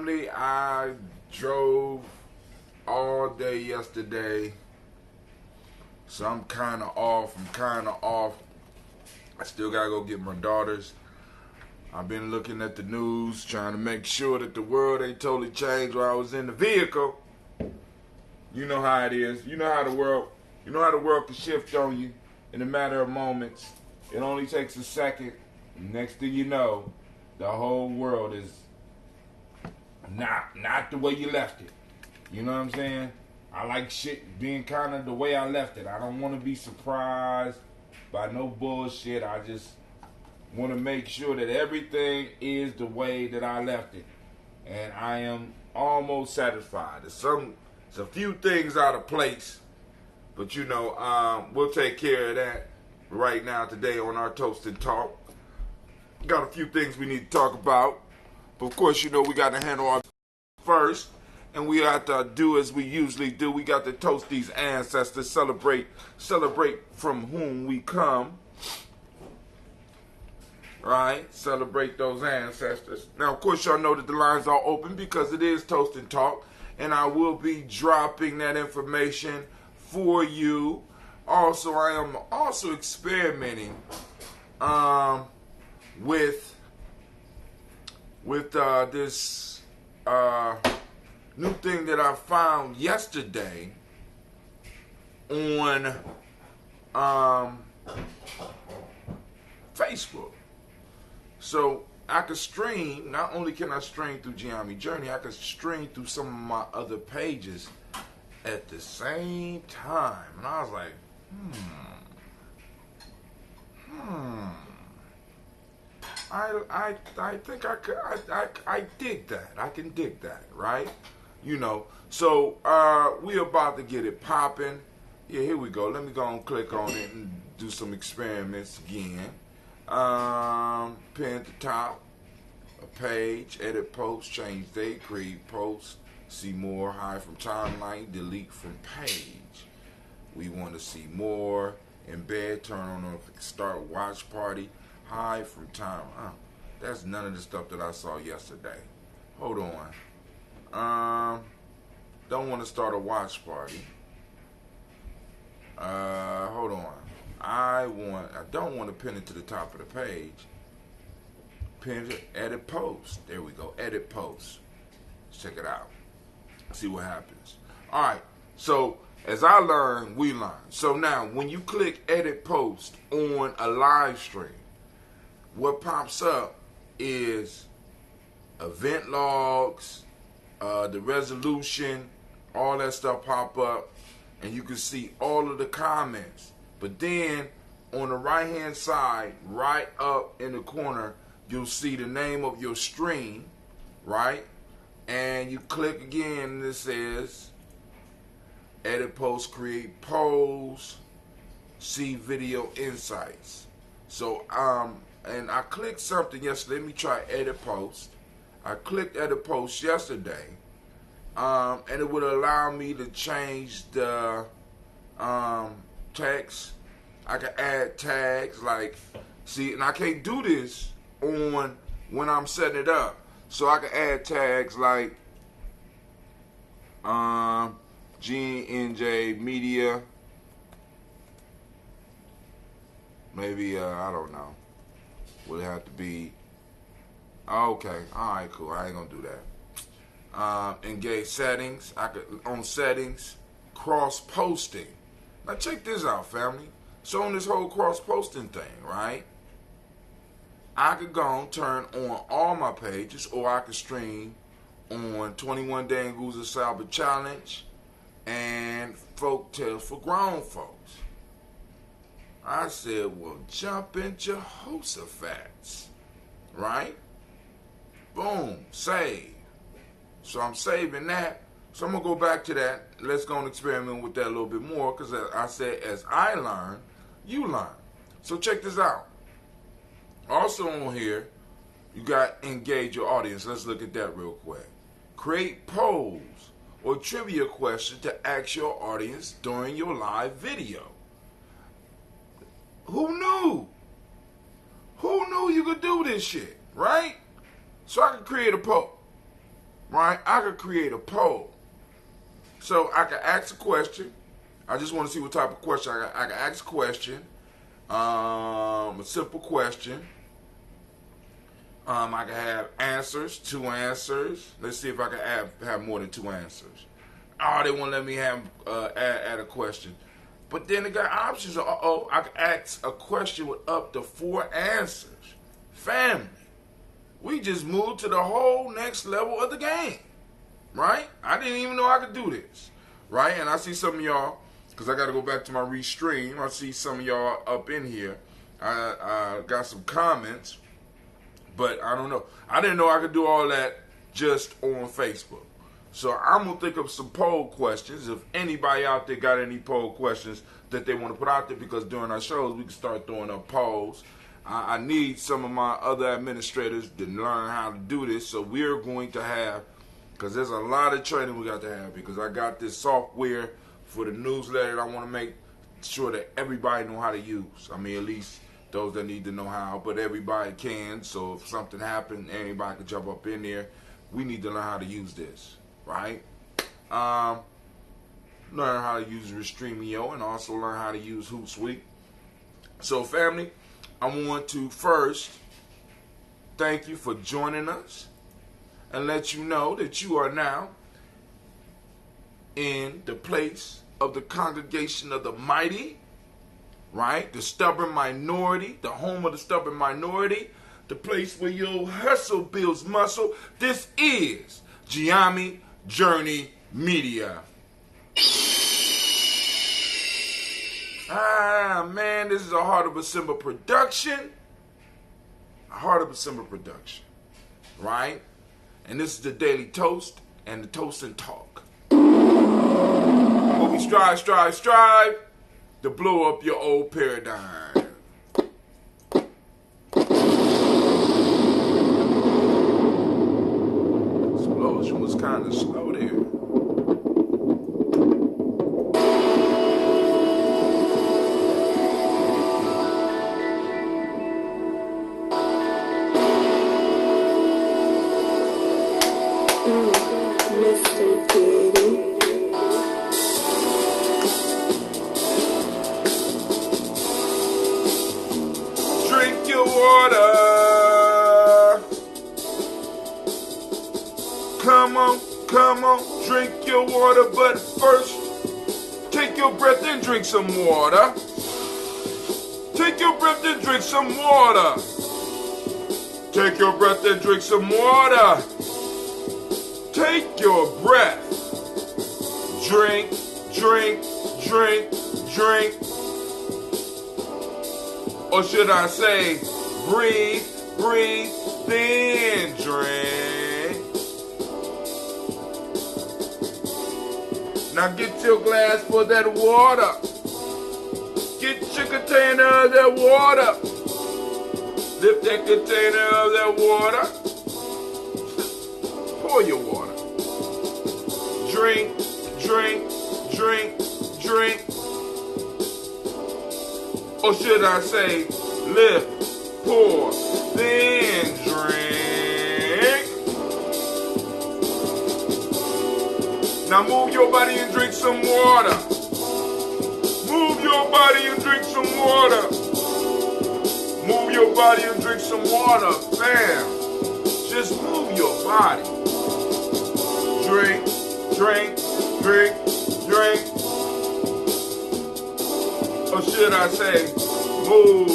family, I drove all day yesterday, so I'm kind of off. I still gotta go get my daughters. I've been looking at the news, trying to make sure that the world ain't totally changed while I was in the vehicle. You know how it is. You know how the world can shift on you in a matter of moments. It only takes a second. Next thing you know, the whole world is not the way you left it. You know what I'm saying? I like shit being kind of the way I left it. I don't want to be surprised by no bullshit. I just want to make sure that everything is the way that I left it. And I am almost satisfied. There's a few things out of place, but we'll take care of that right now today on our Toast and Talk. Got a few things we need to talk about. But of course, we got to handle our first. And we have to do as we usually do. We got to toast these ancestors, celebrate from whom we come. Right? Celebrate those ancestors. Now, of course, y'all know that the lines are open because it is Toast and Talk. And I will be dropping that information for you. Also, I am also experimenting with this new thing that I found yesterday on Facebook. So I could stream, not only can I stream through Gye-Nyame Journey, I could stream through some of my other pages at the same time. And I was like, I think I could, I dig that. I can dig that, right? So we about to get it popping. Yeah, here we go. Let me go and click on it and do some experiments again. Pin at the top, a page, edit post, change date, create post, see more, hide from timeline, delete from page. We want to see more, embed, turn on start watch party, hide from time. That's none of the stuff that I saw yesterday. Hold on. Don't want to start a watch party. Hold on. I don't want to pin it to the top of the page. Pin it, edit post. There we go. Edit post. Let's check it out. See what happens. All right. So as I learn, we learn. So now when you click edit post on a live stream, what pops up is event logs, the resolution, all that stuff pop up, and you can see all of the comments. But then on the right hand side, right up in the corner, you'll see the name of your stream, right? And you click again and it says edit post, create polls, see video insights. So and I clicked something yesterday. Let me try edit post. I clicked edit post yesterday, and it would allow me to change the text. I can add tags, and I can't do this on when I'm setting it up. So I can add tags like GNJ Media. Maybe I don't know. Would it have to be? Okay, all right, cool. I ain't gonna do that. Engage settings. I could on settings, cross posting. Now check this out, family. So on this whole cross posting thing, right? I could go and turn on all my pages, or I could stream on 21 Day Goose Salba Challenge and Folk Tales for Grown Folks. I said, well, jump in Jehoshaphat's, right? Boom, save. So I'm saving that. So I'm going to go back to that. Let's go and experiment with that a little bit more, because I said, as I learn, you learn. So check this out. Also on here, you got engage your audience. Let's look at that real quick. Create polls or trivia questions to ask your audience during your live video. Who knew? Who knew you could do this shit, right? So I could create a poll. right? I could create a poll. So I could ask a question. I just want to see what type of question. I could ask a question, a simple question. I could have answers, 2 answers. Let's see if I can have more than 2 answers. Oh, they won't let me have add a question. But then they got options. I could ask a question with up to 4 answers. Family, we just moved to the whole next level of the game, right? I didn't even know I could do this, right? And I see some of y'all, because I got to go back to my restream. I see some of y'all up in here. I got some comments. But I don't know. I didn't know I could do all that just on Facebook. So I'm going to think of some poll questions. If anybody out there got any poll questions that they want to put out there, because during our shows we can start throwing up polls. I need some of my other administrators to learn how to do this. So we're going to have, because there's a lot of training we got to have, because I got this software for the newsletter that I want to make sure that everybody know how to use. I mean, at least those that need to know how, but everybody can. So if something happened, anybody can jump up in there. We need to learn how to use this, right? Learn how to use Restreamio and also learn how to use Hootsuite. So family, I want to first thank you for joining us and let you know that you are now in the place of the congregation of the mighty, right? The stubborn minority, the home of the stubborn minority, the place where your hustle builds muscle. This is Gye-Nyame Journey Media. Man, this is a Heart of December production. A Heart of December production, right? And this is the Daily Toast and the Toast and Talk. Where we strive to blow up your old paradigm. Explosion was kind of slow there. Mr. Diddy. Drink your water. Come on, drink your water. But first, take your breath and drink some water. Take your breath and drink some water. Take your breath and drink some water. Take your breath. Drink, drink, drink, drink. Or should I say, breathe, breathe, then drink. Now get your glass for that water. Get your container of that water. Lift that container of that water. Pour your water. Drink, drink, drink, drink. Or should I say, lift, pour, then drink. Now move your body and drink some water. Move your body and drink some water. Move your body and drink some water. Bam. Just move your body. Drink, drink, drink, drink. Or should I say, move,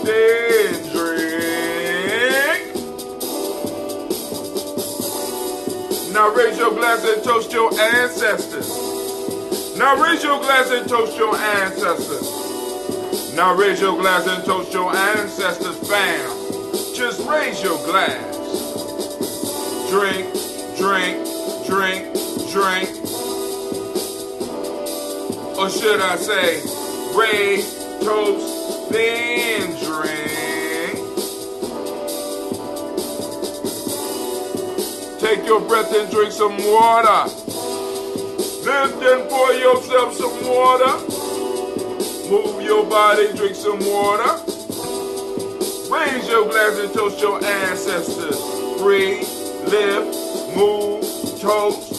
then drink. Now raise your glass and toast your ancestors. Now raise your glass and toast your ancestors. Now raise your glass and toast your ancestors, fam. Just raise your glass. Drink, drink, drink, drink. Or should I say, raise, toast, then drink. Take your breath and drink some water. Lift and pour yourself some water. Move your body, drink some water. Raise your glass and toast your ancestors. Breathe, live, move, toast,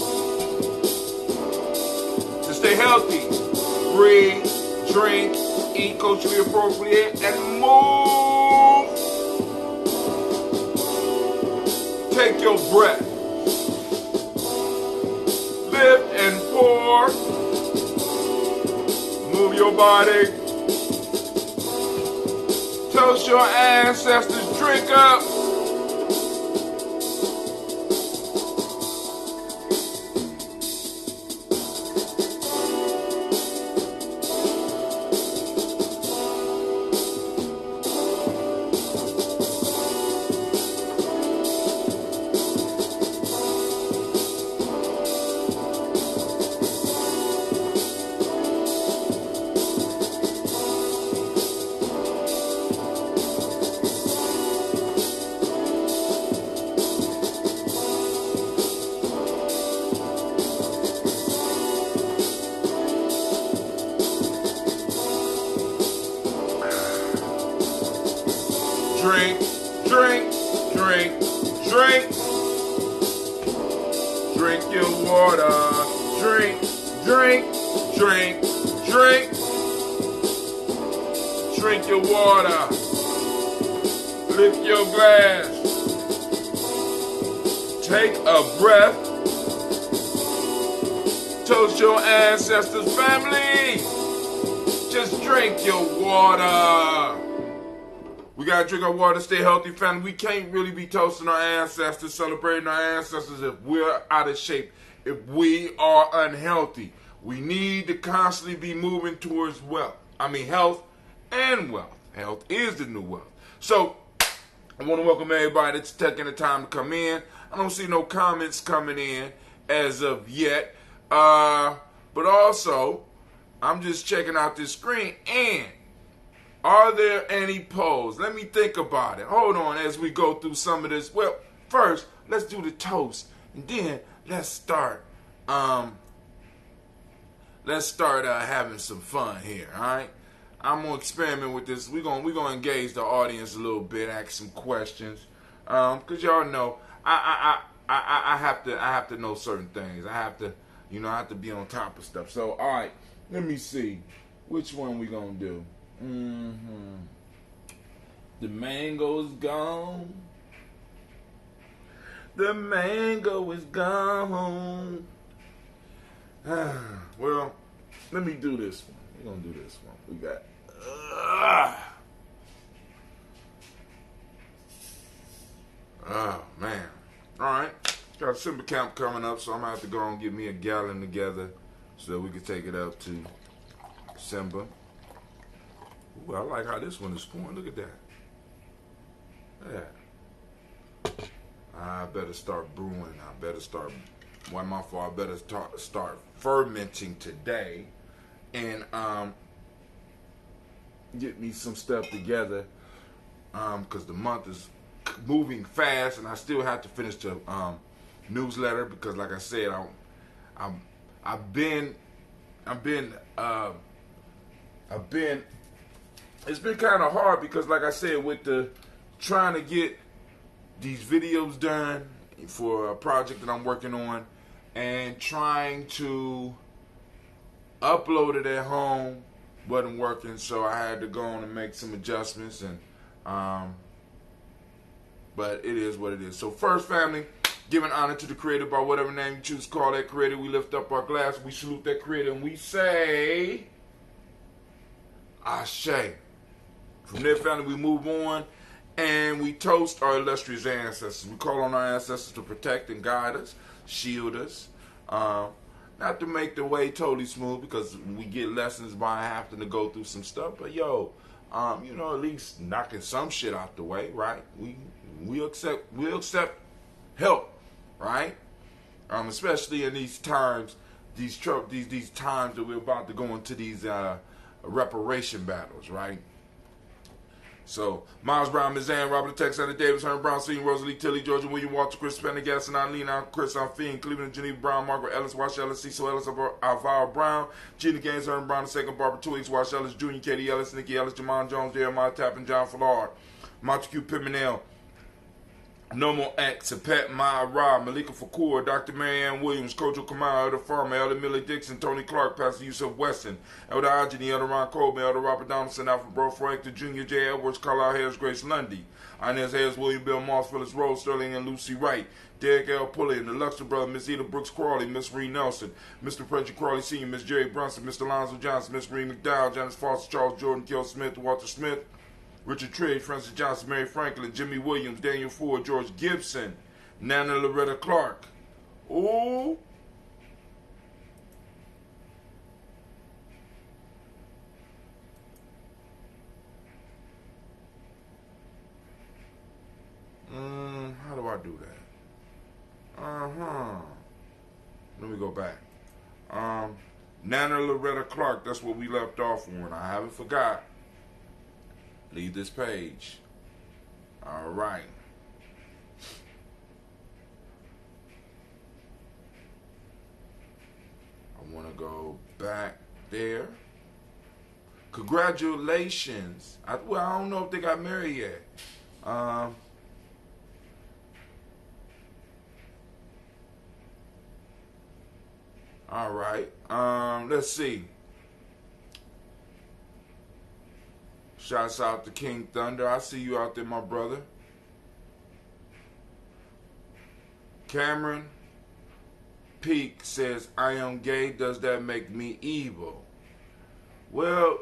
to stay healthy, breathe, drink, eat culturally appropriate, and move. Take your breath. Lift and pour. Move your body. Toast your ancestors. Drink up. Drink, drink, drink, drink. Drink your water. Drink, drink, drink, drink. Drink your water. Lift your glass. Take a breath. Toast your ancestors, family. Just drink your water. We gotta drink our water, stay healthy, family. We can't really be toasting our ancestors, celebrating our ancestors if we're out of shape, if we are unhealthy. We need to constantly be moving towards health and wealth. Health is the new wealth. So, I want to welcome everybody that's taking the time to come in. I don't see no comments coming in as of yet. But also, I'm just checking out this screen, and are there any polls? Let me think about it. Hold on as we go through some of this. Well, first, let's do the toast, and then let's start having some fun here, all right? I'm going to experiment with this. We're going to engage the audience a little bit, ask some questions, because y'all know I have to know certain things. I have to be on top of stuff. So, all right, let me see. Which one we going to do? The mango's gone. The mango is gone. Well, let me do this one. We're going to do this one. We got... Oh, man. All right. Got a simple camp coming up, so I'm going to have to go and get me a gallon together so that we can take it up to December. Ooh, I like how this one is pouring. Look at that. Yeah. I better start brewing. I better start fermenting today and get me some stuff together because the month is moving fast and I still have to finish the newsletter because, like I said, I've been it's been kind of hard because, like I said, with the trying to get these videos done for a project that I'm working on and trying to upload it at home wasn't working, so I had to go on and make some adjustments, and but it is what it is. So first, family, giving honor to the Creator by whatever name you choose to call that Creator. We lift up our glass, we salute that Creator, and we say Ashe. From there, family, we move on and we toast our illustrious ancestors. We call on our ancestors to protect and guide us, shield us. Not to make the way totally smooth because we get lessons by having to go through some stuff. But at least knocking some shit out the way, right? We'll accept help, right? Especially in these times, these times that we're about to go into these reparation battles, right? So, Miles Brown, Mizan, Robert Tex, Anna Davis, Herman Brown, Senior, Rosalie, Tilly, Georgia, William, Walter, Chris Pendergast, and Eileen, Chris, Fiend, Cleveland, Geneva Brown, Margaret Ellis, Wash Ellis, Cecil Ellis, Alvaro Brown, Gina Gaines, Herman Brown, II, Barbara Twigs, Wash Ellis, Jr., Katie Ellis, Nikki Ellis, Jamon Jones, Jeremiah Tappan, John Fallard, Montague Pimenel, Normal X, Pet Ma Ra, Malika Fakur, Dr. Marianne Williams, Kojo Kamal, Elder Farmer, Elder Millie Dixon, Tony Clark, Pastor Yusuf Weston, Elder Ajani, Elder Ron Coleman, Elder Robert Donaldson, Alfred Bro Frank, the Jr., J. Edwards, Carlisle Harris, Grace Lundy, Inez Hayes, William Bill Moss, Phyllis Rose, Sterling, and Lucy Wright, Derek L. Pulley, and the Luxor brother, Miss Eda Brooks Crawley, Miss Ree Nelson, Mr. Frederick Crawley Sr., Miss Jerry Brunson, Mr. Lonzo Johnson, Miss Ree McDowell, Janice Foster, Charles Jordan, Kill Smith, Walter Smith, Richard Trigg, Francis Johnson, Mary Franklin, Jimmy Williams, Daniel Ford, George Gibson, Nana Loretta Clark. Ooh. How do I do that? Let me go back. Nana Loretta Clark, that's what we left off on. I haven't forgot. Leave this page. All right. I want to go back there. Congratulations. I don't know if they got married yet. All right. Let's see. Shouts out to King Thunder. I see you out there, my brother. Cameron Peak says, I am gay. Does that make me evil? Well,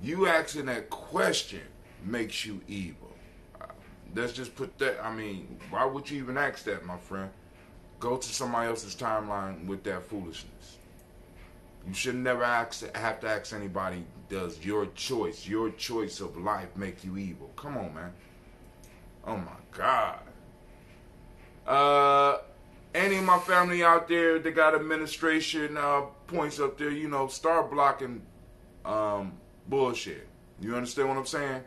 you asking that question makes you evil. Let's just put that. I mean, why would you even ask that, my friend? Go to somebody else's timeline with that foolishness. You should never have to ask anybody, does your choice of life make you evil? Come on, man. Oh, my God. Any of my family out there that got administration points up there, start blocking bullshit. You understand what I'm saying?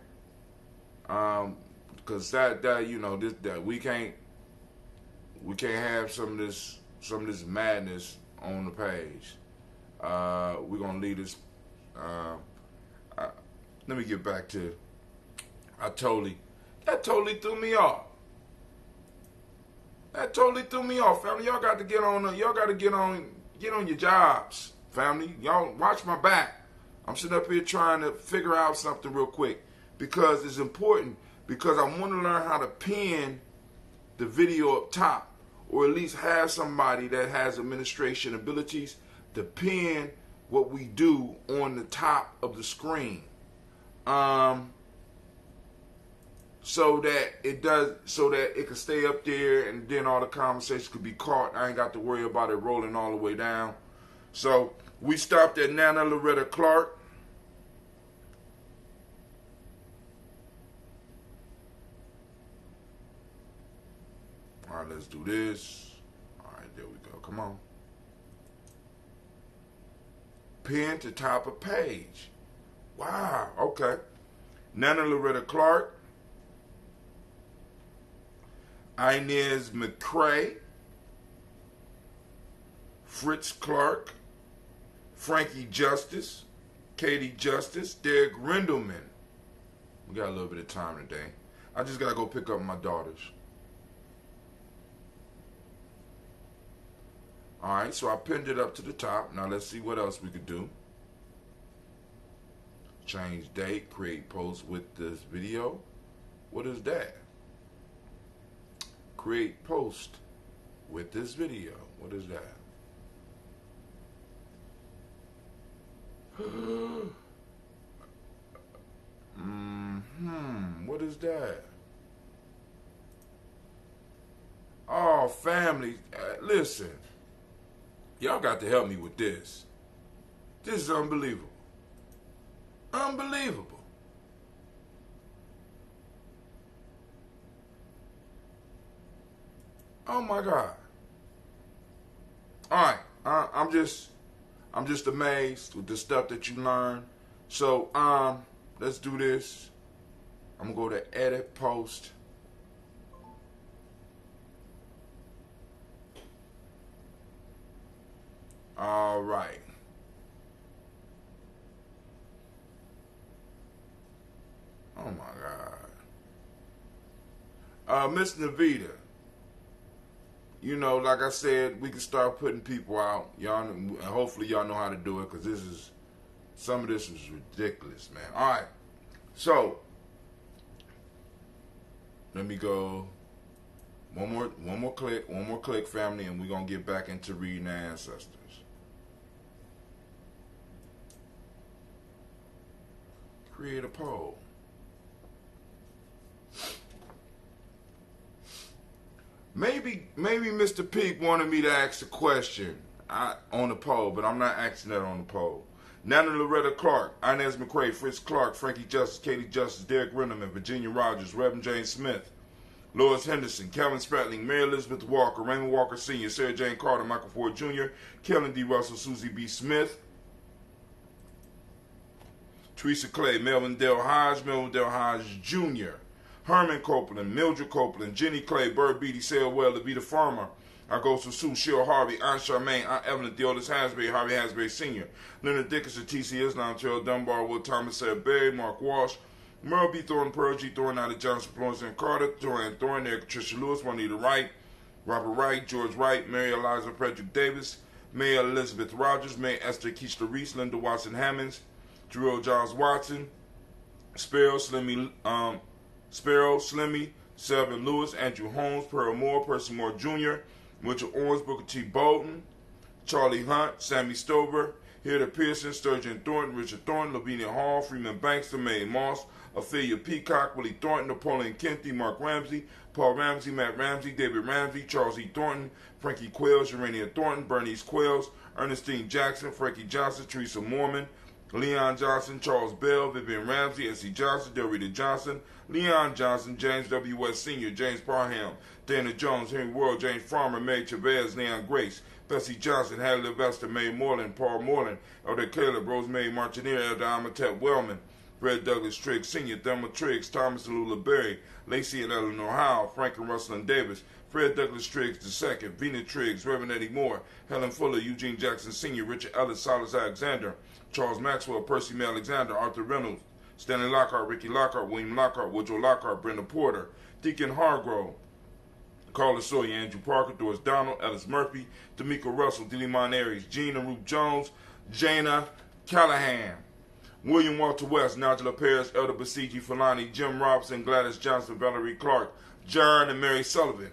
Because that we can't have some of this madness on the page. We're gonna leave this. Let me get back to. That totally threw me off. That totally threw me off, family. Y'all got to get on. Y'all got to get on your jobs, family. Y'all watch my back. I'm sitting up here trying to figure out something real quick because it's important. Because I want to learn how to pin the video up top, or at least have somebody that has administration abilities to pin what we do on the top of the screen, so that it can stay up there, and then all the conversations could be caught. I ain't got to worry about it rolling all the way down. So we stopped at Nana Loretta Clark. All right, let's do this. All right, there we go. Come on. Pin to top of page. Wow. Okay. Nana Loretta Clark. Inez McCrae. Fritz Clark. Frankie Justice. Katie Justice. Derek Rendelman. We got a little bit of time today. I just got to go pick up my daughters. Alright, so I pinned it up to the top. Now let's see what else we could do. Change date, create post with this video. What is that? Create post with this video. What is that? What is that? Oh, family, listen. Y'all got to help me with this. This is unbelievable. Unbelievable. Oh my God. All right, I'm just amazed with the stuff that you learn. So let's do this. I'm gonna go to edit post. All right. Oh my God. Miss Navita, you know, like I said, we can start putting people out. Y'all, and hopefully y'all know how to do it, because some of this is ridiculous, man. All right, so let me go one more click, family, and we're gonna get back into reading the ancestors. Create a poll. Maybe Mr. Peak wanted me to ask a question on the poll, but I'm not asking that on the poll. Nana Loretta Clark, Inez McCrae, Fritz Clark, Frankie Justice, Katie Justice, Derek Rennerman, Virginia Rogers, Reverend James Smith, Lois Henderson, Calvin Spratling, Mary Elizabeth Walker, Raymond Walker Sr., Sarah Jane Carter, Michael Ford Jr., Kellen D. Russell, Susie B. Smith, Teresa Clay, Melvin Dale Hodge Jr., Herman Copeland, Mildred Copeland, Jenny Clay, Bird Beatty, Sarah Well, Levita Farmer, Augusta Sue, Cheryl Harvey, Aunt Charmaine, Aunt Evelyn, Theodis Hasbury, Harvey Hasbury Sr., Leonard Dickinson, T.C. Islam, Terrell Dunbar, Will Thomas, Sarah Berry, Mark Walsh, Merle B. Thornton, Pearl G. Thornton, Ida Johnson, Florence and Carter, Joanne Thornton, Eric Patricia Lewis, Juanita Wright, Robert Wright, George Wright, Mary Eliza Frederick Davis, May Elizabeth Rogers, May Esther Keishla Reese, Linda Watson Hammonds, Jerome Giles Watson, Sparrow, Slimmy, Selvin Lewis, Andrew Holmes, Pearl Moore, Percy Moore Jr., Mitchell Owens, Booker T. Bolton, Charlie Hunt, Sammy Stover, Hilda Pearson, Sturgeon Thornton, Richard Thornton, Lavinia Hall, Freeman Banks, May Moss, Ophelia Peacock, Willie Thornton, Napoleon Kenty, Mark Ramsey, Paul Ramsey, Matt Ramsey, David Ramsey, Charles E. Thornton, Frankie Quails, Urania Thornton, Bernice Quails, Ernestine Jackson, Frankie Johnson, Teresa Mormon, Leon Johnson, Charles Bell, Vivian Ramsey, S.C. Johnson, Delrita Johnson, Leon Johnson, James W. West Sr., James Parham, Dana Jones, Henry World, James Farmer, May Chavez, Leon Grace, Bessie Johnson, Hattie Levester, Mae Moreland, Paul Moreland, Elder Caleb, Rosemary Martineer, Elder Amatep Wellman, Fred Douglas Triggs Sr., Thelma Triggs, Thomas and Lula Berry, Lacey and Eleanor Howe, Frank and Russell and Davis, Fred Douglas Triggs II, Vena Triggs, Reverend Eddie Moore, Helen Fuller, Eugene Jackson Sr., Richard Ellis, Silas Alexander, Charles Maxwell, Percy May Alexander, Arthur Reynolds, Stanley Lockhart, Ricky Lockhart, William Lockhart, Woodrow Lockhart, Brenda Porter, Deacon Hargrove, Carla Sawyer, Andrew Parker, Doris Donald, Ellis Murphy, D'Amico Russell, Dilymon Aries, Jean and Ruth Jones, Jana Callahan, William Walter West, Nigella Paris, Elder Basiji Falani, Jim Robinson, Gladys Johnson, Valerie Clark, Jaron and Mary Sullivan,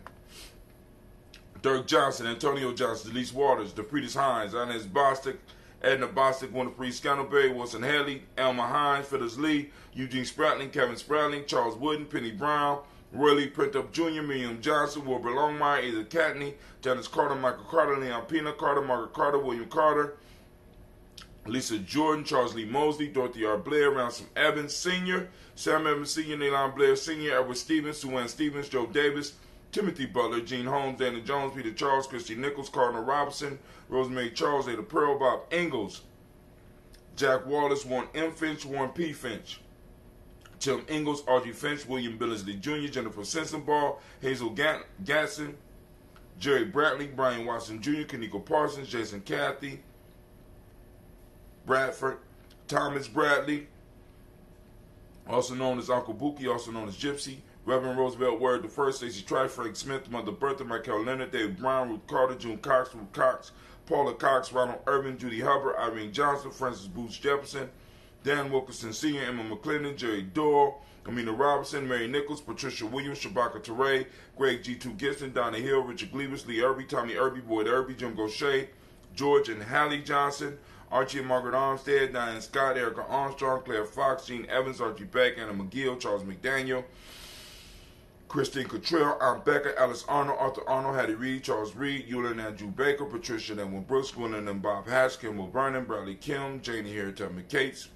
Dirk Johnson, Antonio Johnson, Delise Waters, DeFritis Hines, Inez Bostic, Edna Bostic, Winifred Scantleberry, Wilson Haley, Elma Hines, Phyllis Lee, Eugene Spratling, Kevin Spratling, Charles Wooden, Penny Brown, Roy Lee Printup Jr., Miriam Johnson, Wilbur Longmire, Ada Catney, Janice Carter, Michael Carter, Leon Pina Carter, Margaret Carter, William Carter, Lisa Jordan, Charles Lee Mosley, Dorothy R. Blair, Ransom Evans Sr., Sam Evans Sr., Neilon Blair Sr., Edward Stevens, Sue Ann Stevens, Joe Davis, Timothy Butler, Gene Holmes, Dana Jones, Peter Charles, Christy Nichols, Cardinal Robinson, Rosemary Charles, Ada Pearl, Bob Ingalls, Jack Wallace, Warren M. Finch, Warren P. Finch, Tim Ingalls, Audrey Finch, William Billingsley Jr., Jennifer Sensenball, Hazel Gatson, Jerry Bradley, Brian Watson Jr., Kaniko Parsons, Jason Cathy, Bradford, Thomas Bradley, also known as Uncle Buki, also known as Gypsy, Reverend Roosevelt Word I, Stacey Trice, Frank Smith, Mother Bertha, Michael Leonard, David Brown, Ruth Carter, June Cox, Ruth Cox, Paula Cox, Ronald Irvin, Judy Hubbard, Irene Johnson, Francis Booth Jefferson, Dan Wilkerson Sr., Emma McClendon, Jerry Doyle, Amina Robinson, Mary Nichols, Patricia Williams, Shabaka Teray, Greg G2 Gibson, Donna Hill, Richard Gleavis, Lee Irby, Tommy Irby, Boyd Irby, Jim Gaucher, George and Hallie Johnson, Archie and Margaret Armstead, Diane Scott, Erica Armstrong, Claire Fox, Gene Evans, Archie Beck, Anna McGill, Charles McDaniel, Christine Cottrell, Aunt Becca, Alice Arnold, Arthur Arnold, Hattie Reed, Charles Reed, Eula and Andrew Baker, Patricia and Edwin Brooks, Gwendolyn and Bob Hatch, Kimball Vernon, Bradley Kim, Janie Harriet McCates,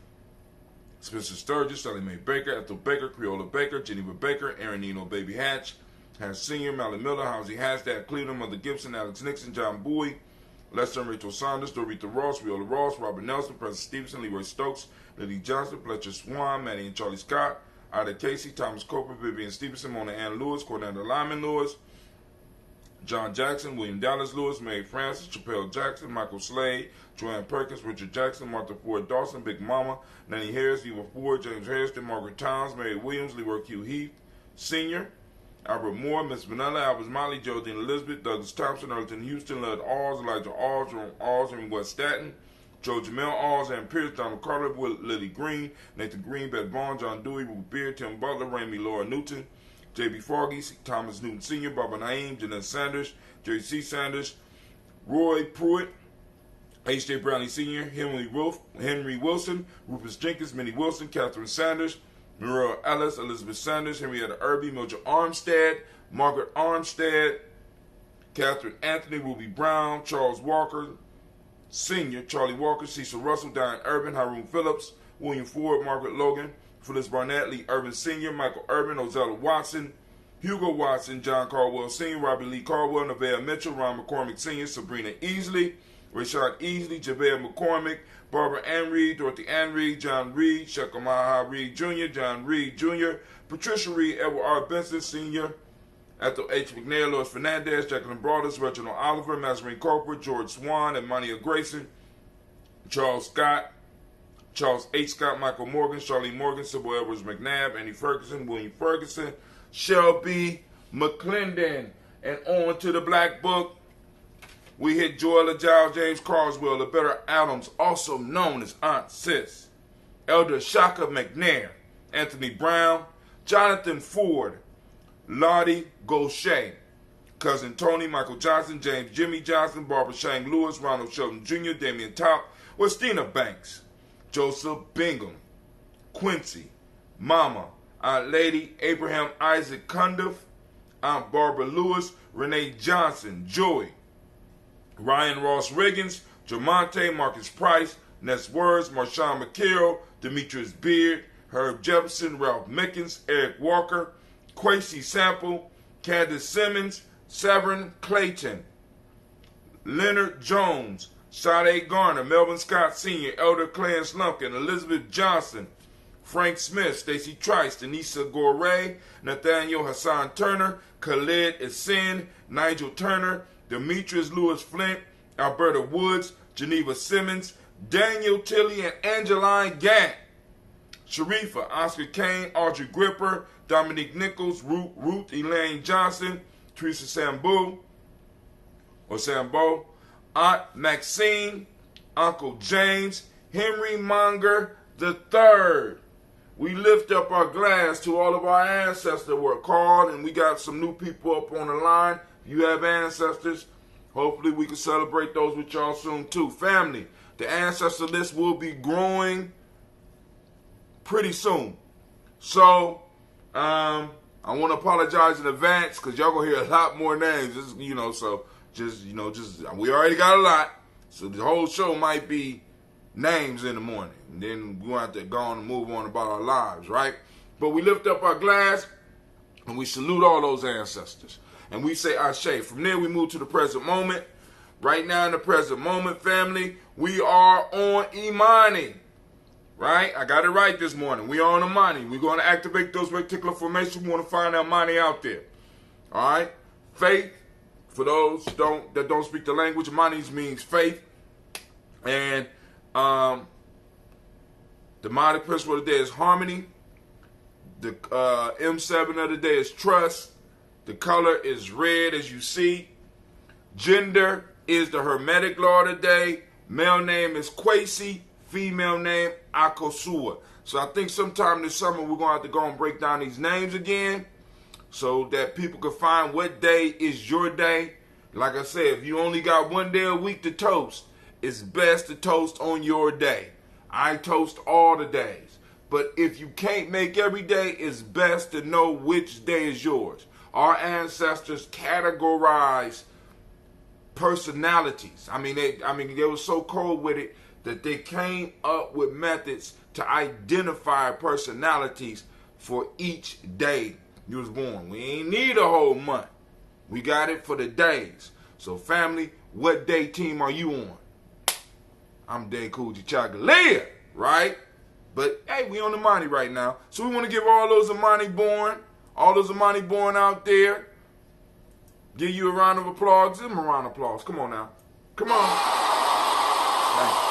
Spencer Sturgis, Sally Mae Baker, Ethel Baker, Creola Baker, Geneva Baker, Aaron Nino Baby Hatch, Hatch Sr., Mally Miller, Housie Hatch, Dad Cleveland, Mother Gibson, Alex Nixon, John Bowie, Lester and Rachel Saunders, Dorita Ross, Viola Ross, Robert Nelson, President Stevenson, Leroy Stokes, Lily Johnson, Fletcher Swan, Maddie and Charlie Scott, Ida Casey, Thomas Coper, Vivian Stevenson, Mona Ann Lewis, Cornetta Lyman Lewis, John Jackson, William Dallas Lewis, Mary Francis, Chappelle Jackson, Michael Slade, Joanne Perkins, Richard Jackson, Martha Ford Dawson, Big Mama, Nanny Harris, Eva Ford, James Harrison, Margaret Towns, Mary Williams, Leroy Q. Heath, Sr., Albert Moore, Miss Vanilla, Albert Molly, Geraldine Elizabeth, Douglas Thompson, Earlton Houston, Lud Alls, Elijah Alls, Jerome Alls, and West Staten, Joe Jamel Alls, Ann Pierce, Donald Carter, Lily Green, Nathan Green, Beth Vaughn, John Dewey, Ruth Beard, Tim Butler, Ramey Laura Newton, J.B. Foggy, Thomas Newton Sr., Barbara Naeem, Jeanette Sanders, Jerry C. Sanders, Roy Pruitt, H.J. Brownlee Sr., Henry Wilson, Rufus Jenkins, Minnie Wilson, Catherine Sanders, Muriel Ellis, Elizabeth Sanders, Henrietta Irby, Mildred Armstead, Margaret Armstead, Catherine Anthony, Ruby Brown, Charles Walker Sr., Charlie Walker, Cecil Russell, Diane Urban, Haroon Phillips, William Ford, Margaret Logan, Phyllis Barnett, Lee Urban Sr., Michael Urban, Ozella Watson, Hugo Watson, John Caldwell Sr., Robbie Lee Caldwell, Nevaeh Mitchell, Ron McCormick Sr., Sabrina Easley, Rashad Easley, Javea McCormick, Barbara Ann Reed, Dorothy Ann Reed, John Reed, Shekamaha Reed Jr., John Reed Jr., Patricia Reed, Edward R. Benson Sr., Ethel H. McNair, Lois Fernandez, Jacqueline Broadus, Reginald Oliver, Mazarine Corporate, George Swan, and Monia Grayson, Charles Scott, Charles H. Scott, Michael Morgan, Charlene Morgan, Sybil Edwards McNabb, Annie Ferguson, William Ferguson, Shelby McClendon. And on to the Black Book. We hit Joella Giles, James Carswell, Loretta Adams, also known as Aunt Sis, Elder Shaka McNair, Anthony Brown, Jonathan Ford, Lottie Gaucher, Cousin Tony, Michael Johnson, James Jimmy Johnson, Barbara Shang Lewis, Ronald Shelton Jr., Damian Top, Westina Banks, Joseph Bingham, Quincy, Mama, Aunt Lady, Abraham Isaac Cundiff, Aunt Barbara Lewis, Renee Johnson, Joey, Ryan Ross Riggins, Jamonte, Marcus Price, Ness Words, Marshawn McKerrow, Demetrius Beard, Herb Jefferson, Ralph Mickens, Eric Walker, Quasi Sample, Candace Simmons, Severin Clayton, Leonard Jones, Sade Garner, Melvin Scott Sr., Elder Clarence Lumpkin, Elizabeth Johnson, Frank Smith, Stacy Trice, Denisa Gore, Nathaniel Hassan Turner, Khalid Essen, Nigel Turner, Demetrius Lewis Flint, Alberta Woods, Geneva Simmons, Daniel Tilley, and Angeline Gant, Sharifa, Oscar Kane, Audrey Gripper, Dominique Nichols, Ruth Elaine Johnson, Teresa Sambo, Aunt Maxine, Uncle James, Henry Monger III. We lift up our glass to all of our ancestors that were called, and we got some new people up on the line. If you have ancestors, hopefully we can celebrate those with y'all soon too. Family, the ancestor list will be growing pretty soon. So, I want to apologize in advance because y'all gonna hear a lot more names. We already got a lot, so the whole show might be names in the morning, and then we'll have to go on and move on about our lives, right? But we lift up our glass and we salute all those ancestors, and we say Ashe. From there, we move to the present moment. Right now, in the present moment, family, we are on Imani. Right? I got it right this morning. We are on Imani. We're going to activate those reticular formations. We want to find that Imani out there. All right? Faith, for those that don't speak the language, Imani means faith. And the demonic principle of the day is harmony. The M7 of the day is trust. The color is red, as you see. Gender is the Hermetic law of the day. Male name is Quasi. Female name, Akosua. So I think sometime this summer we're going to have to go and break down these names again so that people can find what day is your day. Like I said, if you only got one day a week to toast, it's best to toast on your day. I toast all the days. But if you can't make every day, it's best to know which day is yours. Our ancestors categorize personalities. I mean, they were so cold with it that they came up with methods to identify personalities for each day you was born. We ain't need a whole month. We got it for the days. So family, what day team are you on? I'm Day Coogee Chagalia, right? But hey, we on Imani right now. So we want to give all those Imani born out there, give you a round of applause. Give them a round of applause. Come on now. Come on. Thank you.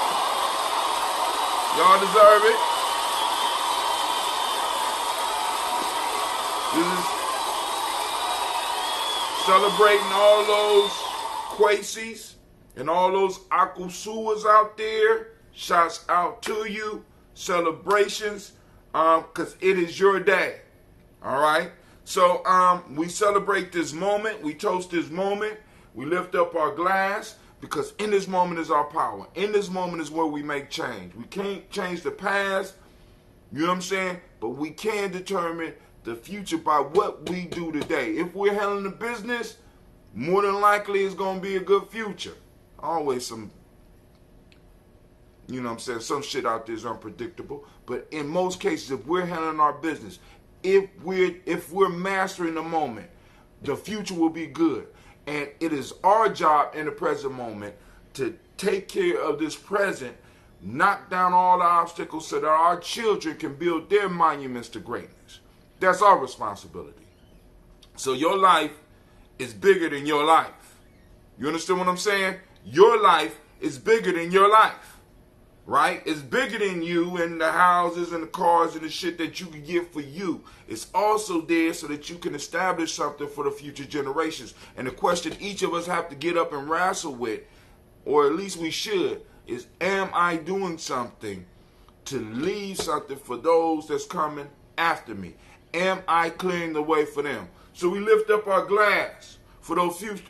Y'all deserve it. Celebrating all those Quasis and all those Akusuas out there. Shouts out to you. Celebrations, because it is your day. All right? So we celebrate this moment. We toast this moment. We lift up our glass because in this moment is our power. In this moment is where we make change. We can't change the past, you know what I'm saying? But we can determine the future by what we do today. If we're handling the business, more than likely it's going to be a good future. Always some, you know what I'm saying, some shit out there is unpredictable. But in most cases, if we're handling our business, if we're mastering the moment, the future will be good. And it is our job in the present moment to take care of this present, knock down all the obstacles so that our children can build their monuments to greatness. That's our responsibility. So your life is bigger than your life. You understand what I'm saying? Your life is bigger than your life. Right? It's bigger than you and the houses and the cars and the shit that you can get for you. It's also there so that you can establish something for the future generations. And the question each of us have to get up and wrestle with, or at least we should, is am I doing something to leave something for those that's coming after me? Am I clearing the way for them? So we lift up our glass for those future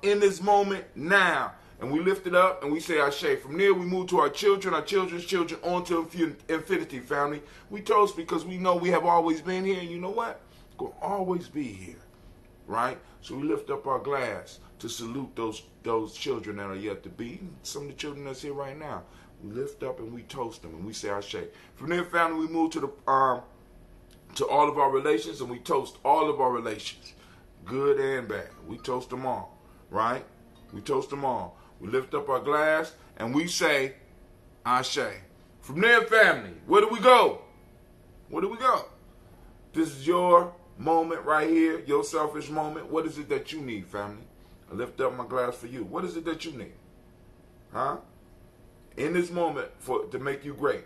in this moment now. And we lift it up and we say Ashe. From there we move to our children, our children's children, on to infinity, family. We toast because we know we have always been here. And you know what? We're going to always be here. Right? So we lift up our glass to salute those children that are yet to be. Some of the children that's here right now. We lift up and we toast them and we say Ashe. From there, family, we move to all of our relations and we toast all of our relations. Good and bad. We toast them all. Right? We toast them all. We lift up our glass and we say Ashe. From there, family, where do we go? Where do we go? This is your moment right here, your selfish moment. What is it that you need, family? I lift up my glass for you. What is it that you need? Huh? In this moment to make you great.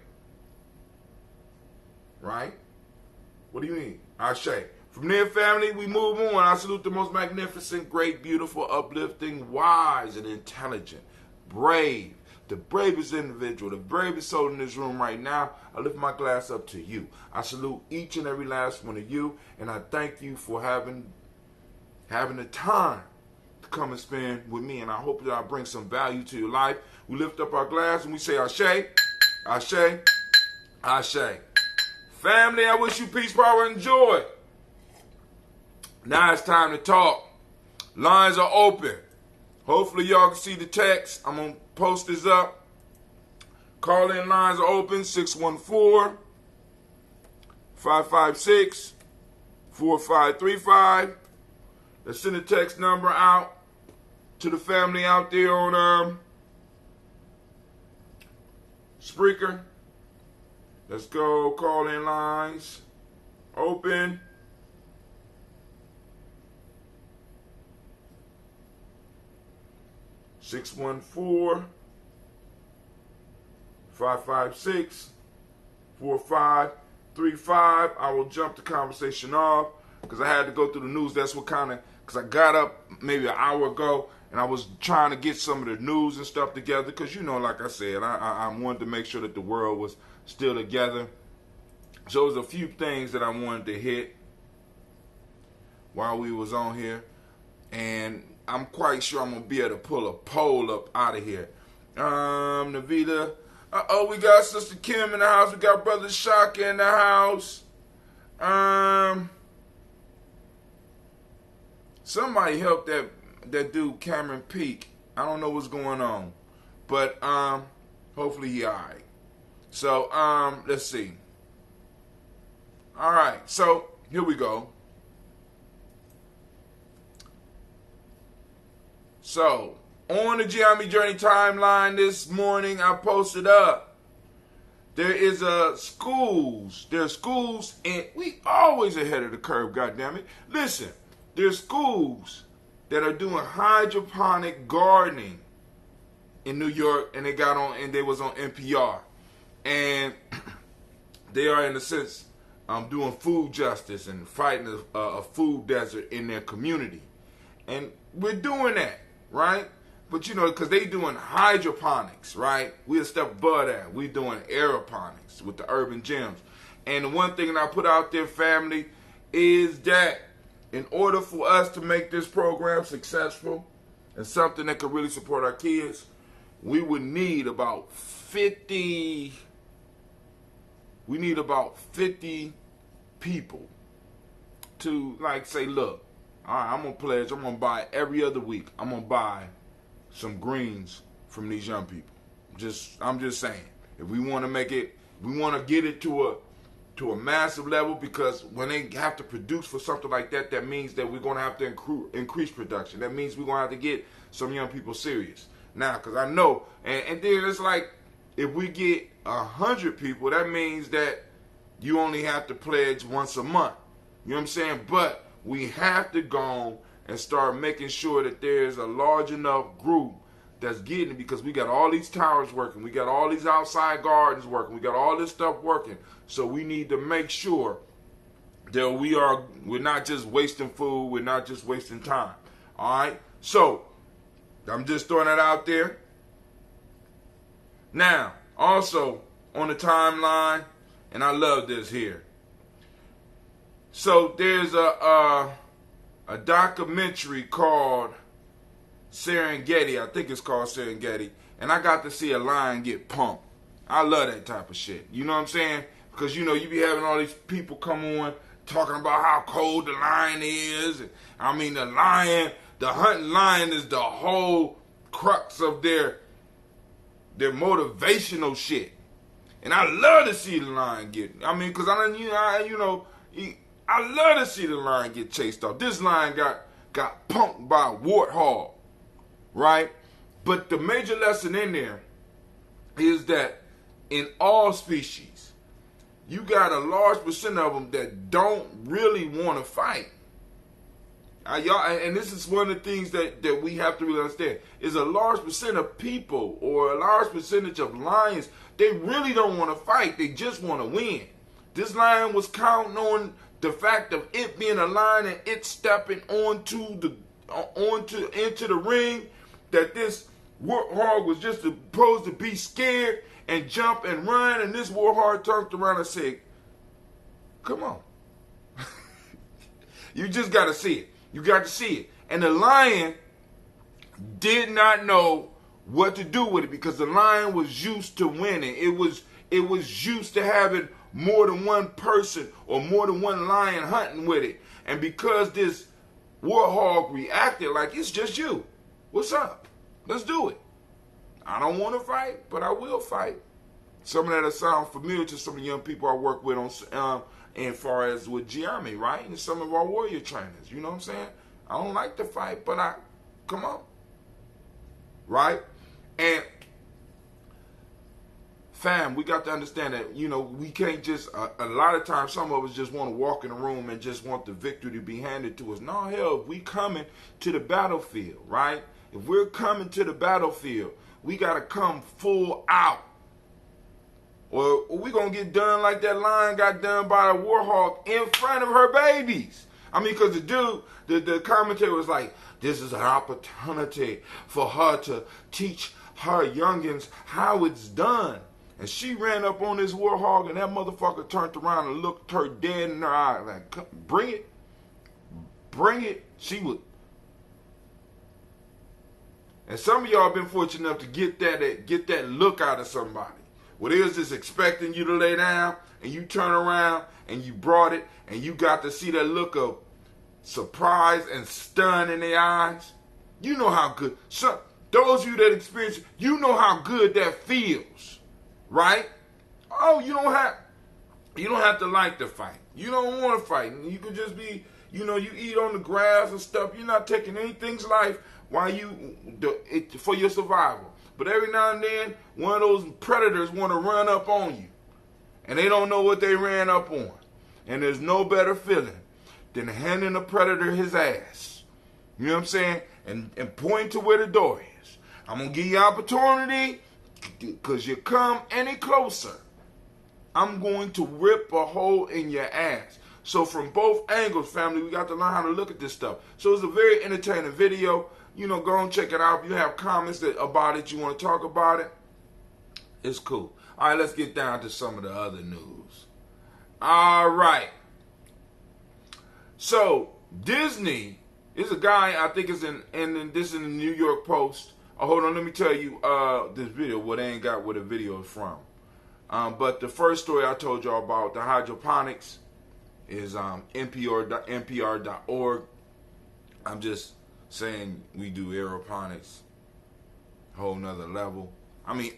Right? What do you need? Ashe. From there, family, we move on. I salute the most magnificent, great, beautiful, uplifting, wise, and intelligent, brave, the bravest individual, the bravest soul in this room right now. I lift my glass up to you. I salute each and every last one of you, and I thank you for having the time to come and spend with me, and I hope that I bring some value to your life. We lift up our glass and we say Ashe, Ashe, Ashe. Family, I wish you peace, power, and joy. Now it's time to talk. Lines are open. Hopefully y'all can see the text. I'm going to post this up. Call-in lines are open. 614-556-4535. Let's send a text number out to the family out there on Spreaker. Let's go. Call-in lines open. 614-556-4535. I will jump the conversation off because I had to go through the news. That's what because I got up maybe an hour ago and I was trying to get some of the news and stuff together because, you know, like I said, I wanted to make sure that the world was still together. So there's a few things that I wanted to hit while we was on here. And I'm quite sure I'm going to be able to pull a poll up out of here. Navita. We got Sister Kim in the house. We got Brother Shaka in the house. Somebody help that dude Cameron Peak. I don't know what's going on. But hopefully he alright. So, let's see. Alright, so here we go. So, on the Gye-Nyame Journey timeline this morning, I posted up. There is schools. There's schools, and we always ahead of the curve, goddammit. Listen, there's schools that are doing hydroponic gardening in New York, and they was on NPR. And they are, in a sense, doing food justice and fighting a food desert in their community. And we're doing that, right? But because they doing hydroponics, right? We're a step above that. We're doing aeroponics with the urban gyms. And the one thing that I put out there, family, is that in order for us to make this program successful and something that could really support our kids, we would need about 50 people to say, look, all right, I'm going to pledge, I'm going to buy every other week. I'm going to buy some greens from these young people. I'm just saying, if we want to make it, we want to get it to a massive level, because when they have to produce for something like that, that means that we're going to have to increase production. That means we're going to have to get some young people serious. Now, because I know, and then it's like, if we get 100 people, that means that you only have to pledge once a month. You know what I'm saying? But we have to go and start making sure that there's a large enough group that's getting it, because we got all these towers working. We got all these outside gardens working. We got all this stuff working. So we need to make sure that we're not just wasting food. We're not just wasting time. All right? So I'm just throwing that out there. Now, also on the timeline, and I love this here. So there's a documentary called Serengeti. I think it's called Serengeti. And I got to see a lion get pumped. I love that type of shit. You know what I'm saying? Because, you be having all these people come on talking about how cold the lion is. I mean, the hunting lion is the whole crux of their motivational shit. And I love to see the lion get, because I love to see the lion get chased off. This lion got punked by a warthog, right? But the major lesson in there is that in all species, you got a large percent of them that don't really want to fight. And this is one of the things that we have to really understand, is a large percent of people, or a large percentage of lions, they really don't want to fight. They just want to win. This lion was counting on the fact of it being a lion and it stepping into the ring, that this warthog was just supposed to be scared and jump and run, and this warthog turned around and said, come on. You just got to see it. You got to see it. And the lion did not know what to do with it, because the lion was used to winning. It was used to having more than one person or more than one lion hunting with it. And because this warthog reacted like, it's just you. What's up? Let's do it. I don't want to fight, but I will fight. Some of that sound familiar to some of the young people I work with on as far as with Gye-Nyame, right? And some of our warrior trainers, you know what I'm saying? I don't like to fight, but come on. Right? And fam, we got to understand that, we can't just, a lot of times some of us just want to walk in the room and just want the victory to be handed to us. No, hell, if we coming to the battlefield, right? If we're coming to the battlefield, we got to come full out. Or we going to get done like that lion got done by a warthog in front of her babies. Because the dude, the commentator was like, this is an opportunity for her to teach her youngins how it's done. And she ran up on this warthog, and that motherfucker turned around and looked her dead in her eye like, bring it. Bring it. She would. And some of y'all been fortunate enough to get that look out of somebody. Where they was just expecting you to lay down, and you turn around and you brought it, and you got to see that look of surprise and stun in their eyes. You know how good. Those of you that experience it, you know how good that feels, right? Oh, you don't have to like to fight. You don't want to fight. You can just be, you eat on the grass and stuff. You're not taking anything's life for your survival. But every now and then, one of those predators want to run up on you. And they don't know what they ran up on. And there's no better feeling than handing the predator his ass. You know what I'm saying? And point to where the door is. I'm going to give you opportunity, because you come any closer, I'm going to rip a hole in your ass. So from both angles, family, we got to learn how to look at this stuff. So it's a very entertaining video. You know, go and check it out. If you have comments about it, you want to talk about it, it's cool. All right, let's get down to some of the other news. All right. So Disney is a guy, I think it's in the New York Post. Oh, hold on, let me tell you this video. Well, they ain't got where the video is from. But the first story I told y'all about, the hydroponics, is npr.org. I'm just saying we do aeroponics, whole nother level. I mean,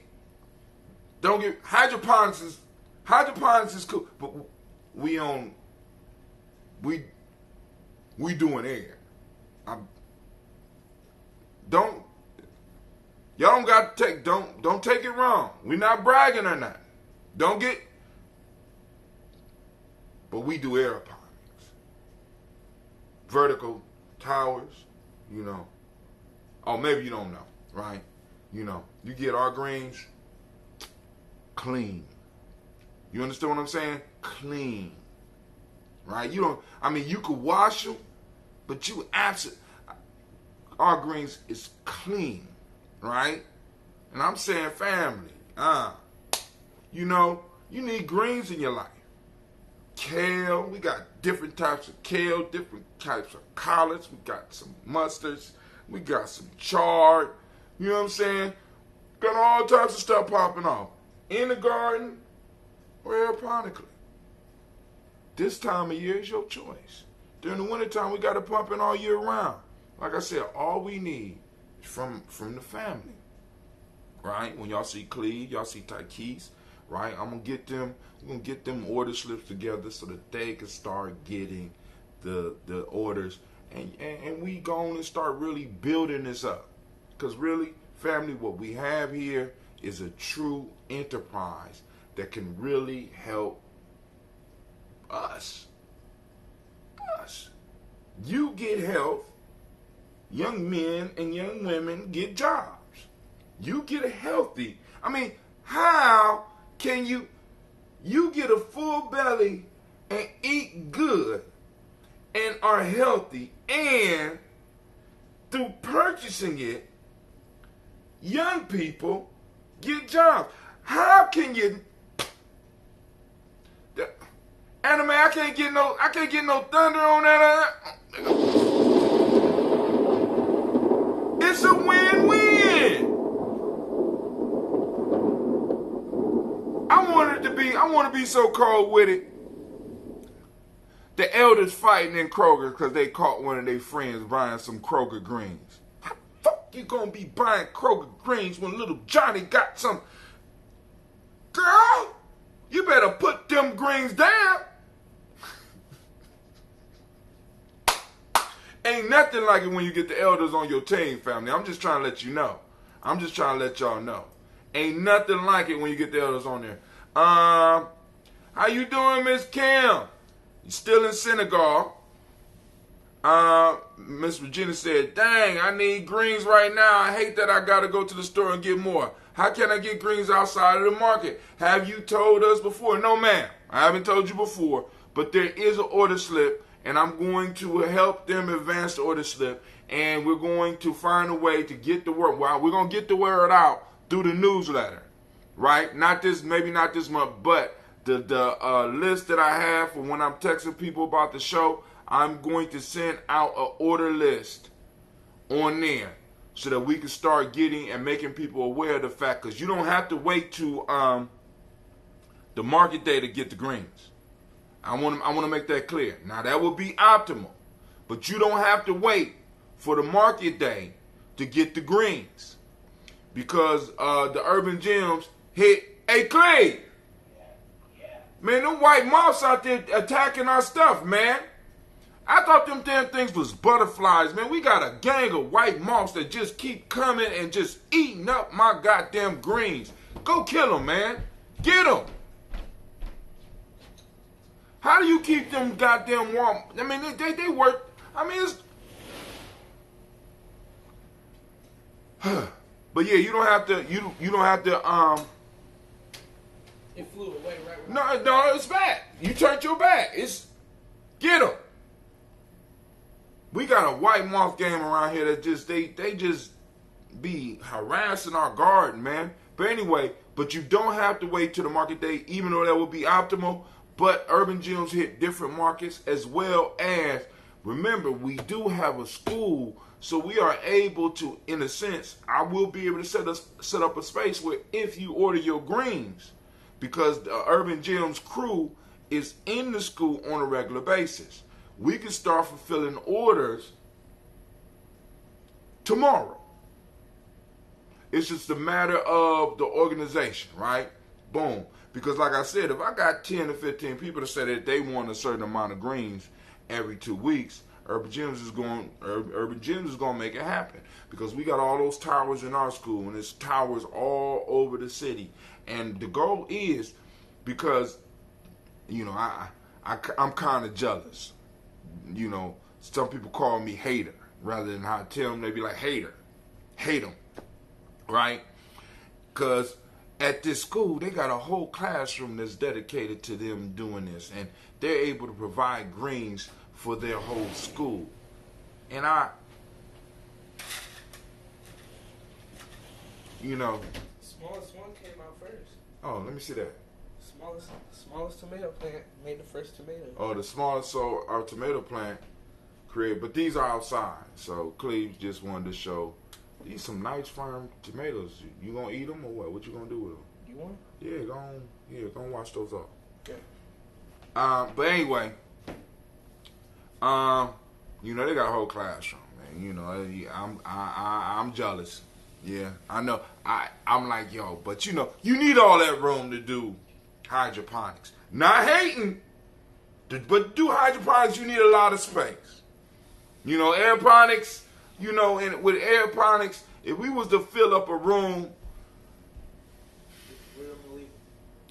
don't get hydroponics is cool, but we doing air. Y'all don't got to take don't take it wrong. We're not bragging or not. But we do aeroponics. Vertical towers, you know. Oh, maybe you don't know, right? You know, you get our greens clean. You understand what I'm saying? Clean. Right? You could wash them, but our greens is clean, right? And I'm saying family, you know, you need greens in your life. Kale, we got different types of kale, different types of collards, we got some mustards, we got some chard, you know what I'm saying? Got all types of stuff popping off. In the garden or aeroponically. This time of year is your choice. During the wintertime, we got to pump in all year round. Like I said, all we need is from the family. Right? When y'all see Cleve, y'all see Tykees, right? We're gonna get them order slips together so that they can start getting the orders. And we going to start really building this up. Because really, family, what we have here is a true enterprise that can really help us. You get health, young men and young women get jobs. You get healthy. I mean, how can you get a full belly and eat good and are healthy, and through purchasing it, young people get jobs? How can you? Anime, I can't get no thunder on that. It's a win-win. I want to be so cold with it. The elders fighting in Kroger because they caught one of their friends buying some Kroger greens. How the fuck you gonna be buying Kroger greens when little Johnny got some? Girl, you better put them greens down. Ain't nothing like it when you get the elders on your team, family. I'm just trying to let you know. I'm just trying to let y'all know. Ain't nothing like it when you get the elders on there. How you doing, Miss Kim? You still in Senegal? Miss Regina said, dang, I need greens right now. I hate that I gotta go to the store and get more. How can I get greens outside of the market? Have you told us before? No, ma'am. I haven't told you before, but there is an order slip, and I'm going to help them advance the order slip, and we're going to find a way to get the word. Well, we're going to get the word out through the newsletter, right? Maybe not this month, but the list that I have for when I'm texting people about the show, I'm going to send out an order list on there so that we can start getting and making people aware of the fact, because you don't have to wait to the market day to get the greens. I want to make that clear. Now, that would be optimal, but you don't have to wait for the market day to get the greens, because the urban gems hit a Clay. Man, them white moths out there attacking our stuff, man. I thought them damn things was butterflies, man. We got a gang of white moths that just keep coming and just eating up my goddamn greens. Go kill them, man. Get them. How do you keep them goddamn warm? I mean, they work. I mean, it's... But yeah, you don't have to, It flew away right when No, it's back. You turned your back. Get them. We got a white moth game around here that they just be harassing our garden, man. But anyway, but you don't have to wait till the market day, even though that would be optimal. But urban gyms hit different markets, as well as, remember, we do have a school, so we are able to, in a sense, I will be able to set up a space where if you order your greens, because the urban gyms crew is in the school on a regular basis, we can start fulfilling orders tomorrow. It's just a matter of the organization, right? Boom. Because like I said, if I got 10 to 15 people to say that they want a certain amount of greens every 2 weeks, Urban Gyms is going to make it happen. Because we got all those towers in our school, and there's towers all over the city. And the goal is, because, you know, I'm kind of jealous. You know, some people call me hater. Rather than how I tell them, they be like, hater. Hate them. Right? Because at this school, they got a whole classroom that's dedicated to them doing this. And they're able to provide greens for their whole school. And you know. Smallest one came out first. Oh, let me see that. Smallest tomato plant made the first tomato. Oh, the smallest, so our tomato plant created, but these are outside. So Cleve just wanted to show these some nice firm tomatoes. You gonna eat them or what? What you gonna do with them? You want? Yeah, go and wash those off. Okay. But anyway, you know, they got a whole classroom, man. You know, I'm jealous. Yeah, I know. I'm like, yo, but you know, you need all that room to do hydroponics. Not hating, but do hydroponics, you need a lot of space. You know, aeroponics, you know, and with aeroponics, if we was to fill up a room,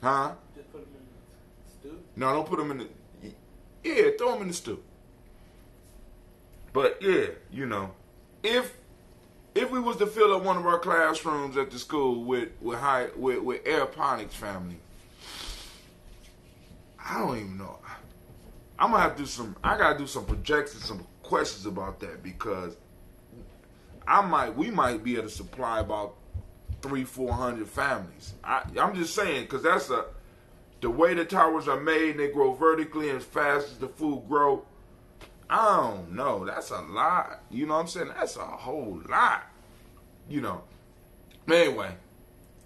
huh? Just put them in the stew? No, don't put them in the, yeah, throw them in the stew. But yeah, you know, if we was to fill up one of our classrooms at the school with aeroponics family, I don't even know. I'm gonna have to do some. I gotta do some projections, some questions about that, because we might be able to supply about 300-400 families. I'm just saying, because that's the way the towers are made. They grow vertically as fast as the food grow. I don't know. That's a lot. You know what I'm saying? That's a whole lot. You know. But anyway,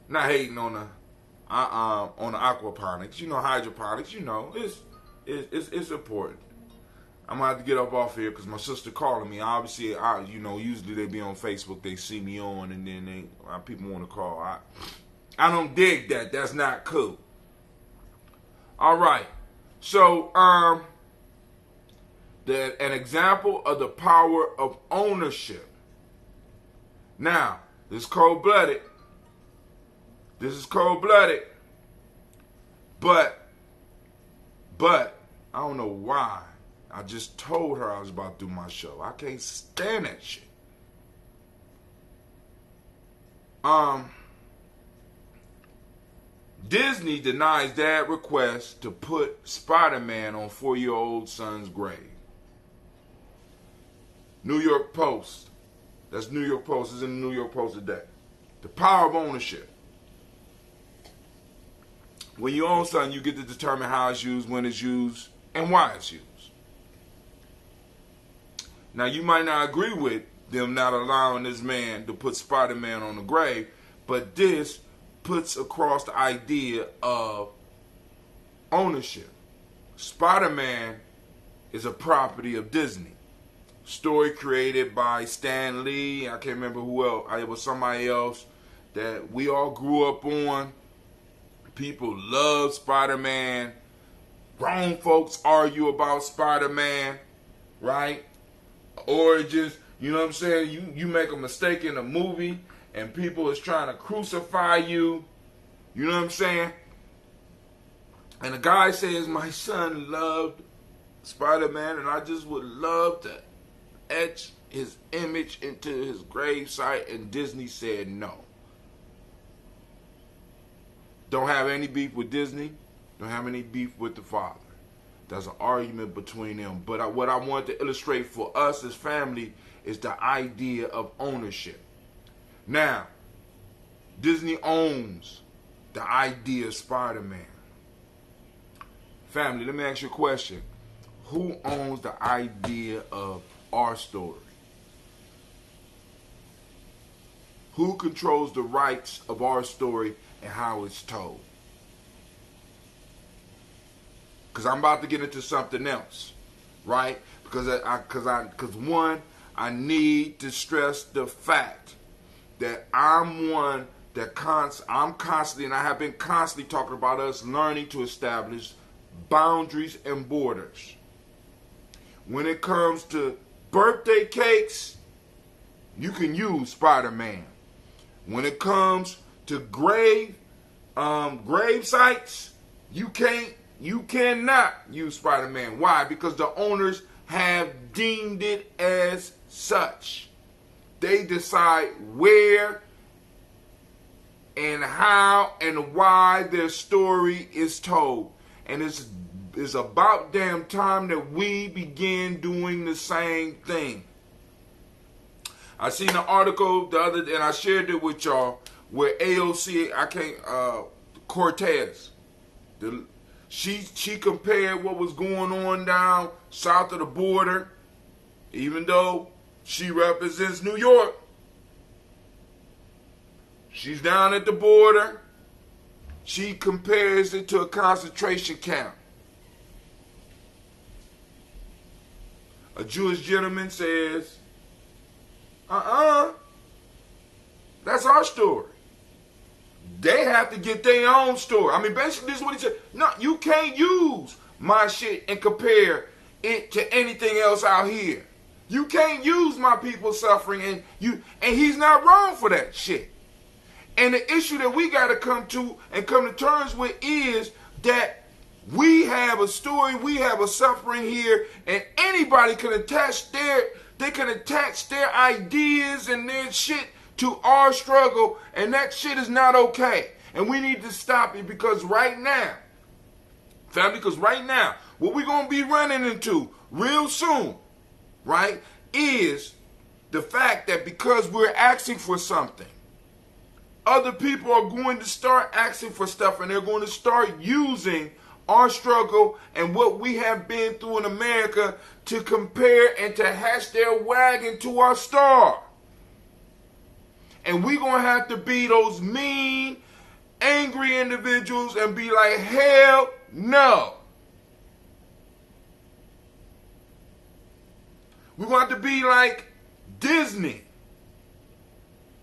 not hating on the aquaponics. You know, hydroponics. You know, it's important. I'm gonna have to get up off here because my sister calling me. Obviously, you know, usually they be on Facebook. They see me on, and then people want to call. I don't dig that. That's not cool. All right. So, an example of the power of ownership. Now, this is cold-blooded. But I don't know why. I just told her I was about to do my show. I can't stand that shit. Disney denies dad request to put Spider-Man on 4-year-old son's grave. New York Post. That's New York Post. It's in the New York Post today. The power of ownership. When you own something, you get to determine how it's used, when it's used, and why it's used. Now, you might not agree with them not allowing this man to put Spider-Man on the grave, but this puts across the idea of ownership. Spider-Man is a property of Disney. Story created by Stan Lee. I can't remember who else. It was somebody else that we all grew up on. People love Spider-Man. Grown folks argue about Spider-Man, right? Origins. You know what I'm saying? You make a mistake in a movie and people is trying to crucify you. You know what I'm saying? And the guy says, my son loved Spider-Man and I just would love to etch his image into his gravesite, and Disney said no. Don't have any beef with Disney. don't have any beef with the father. There's an argument between them. But what I want to illustrate for us as family is the idea of ownership. Now, Disney owns the idea of Spider-Man. Family, let me ask you a question. Who owns the idea of our story? Who controls the rights of our story and how it's told? Because I'm about to get into something else, right? Because one, I need to stress the fact that I'm one that I'm constantly, and I have been constantly talking about us learning to establish boundaries and borders. When it comes to birthday cakes, you can use Spider-Man. When it comes to grave sites, you cannot use Spider-Man. Why? Because the owners have deemed it as such. They decide where and how and why their story is told. And it's about damn time that we begin doing the same thing. I seen an article the other day, and I shared it with y'all, where AOC, Cortez, she compared what was going on down south of the border, even though she represents New York. She's down at the border. She compares it to a concentration camp. A Jewish gentleman says, that's our story. They have to get their own story. I mean, basically, this is what he said. No, you can't use my shit and compare it to anything else out here. You can't use my people suffering, and he's not wrong for that shit. And the issue that we got to come to terms with is that we have a story, we have a suffering here, and anybody can attach their ideas and their shit to our struggle, and that shit is not okay. And we need to stop it because right now, family, what we're going to be running into real soon, right, is the fact that because we're asking for something, other people are going to start asking for stuff, and they're going to start using our struggle and what we have been through in America to compare and to hatch their wagon to our star. And we're going to have to be those mean, angry individuals and be like, hell no. We're going to have to be like Disney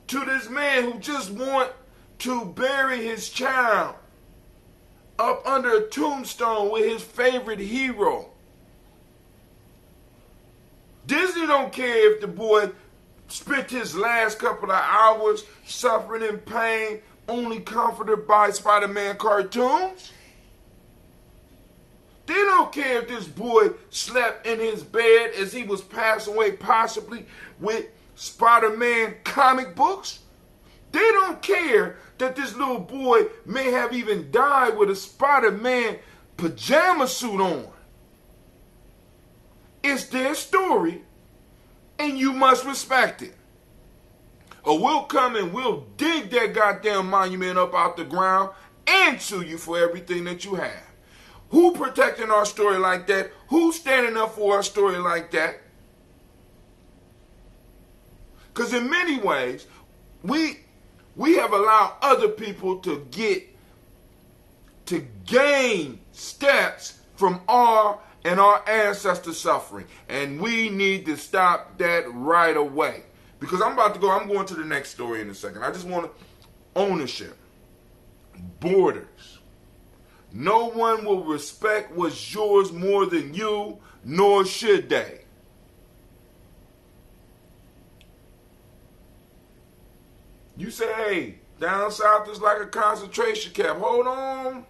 to this man who just want to bury his child up under a tombstone with his favorite hero. Disney don't care if the boy spent his last couple of hours suffering in pain, only comforted by Spider-Man cartoons. They don't care if this boy slept in his bed as he was passing away, possibly with Spider-Man comic books. They don't care that this little boy may have even died with a Spider-Man pajama suit on. It's their story, and you must respect it. Or we'll come and we'll dig that goddamn monument up out the ground and sue you for everything that you have. Who protecting our story like that? Who's standing up for our story like that? Because in many ways, we have allowed other people to gain steps from our ancestors' suffering. And we need to stop that right away. Because I'm going to the next story in a second. I just want ownership. Borders. No one will respect what's yours more than you, nor should they. You say, hey, down south is like a concentration camp. Hold on.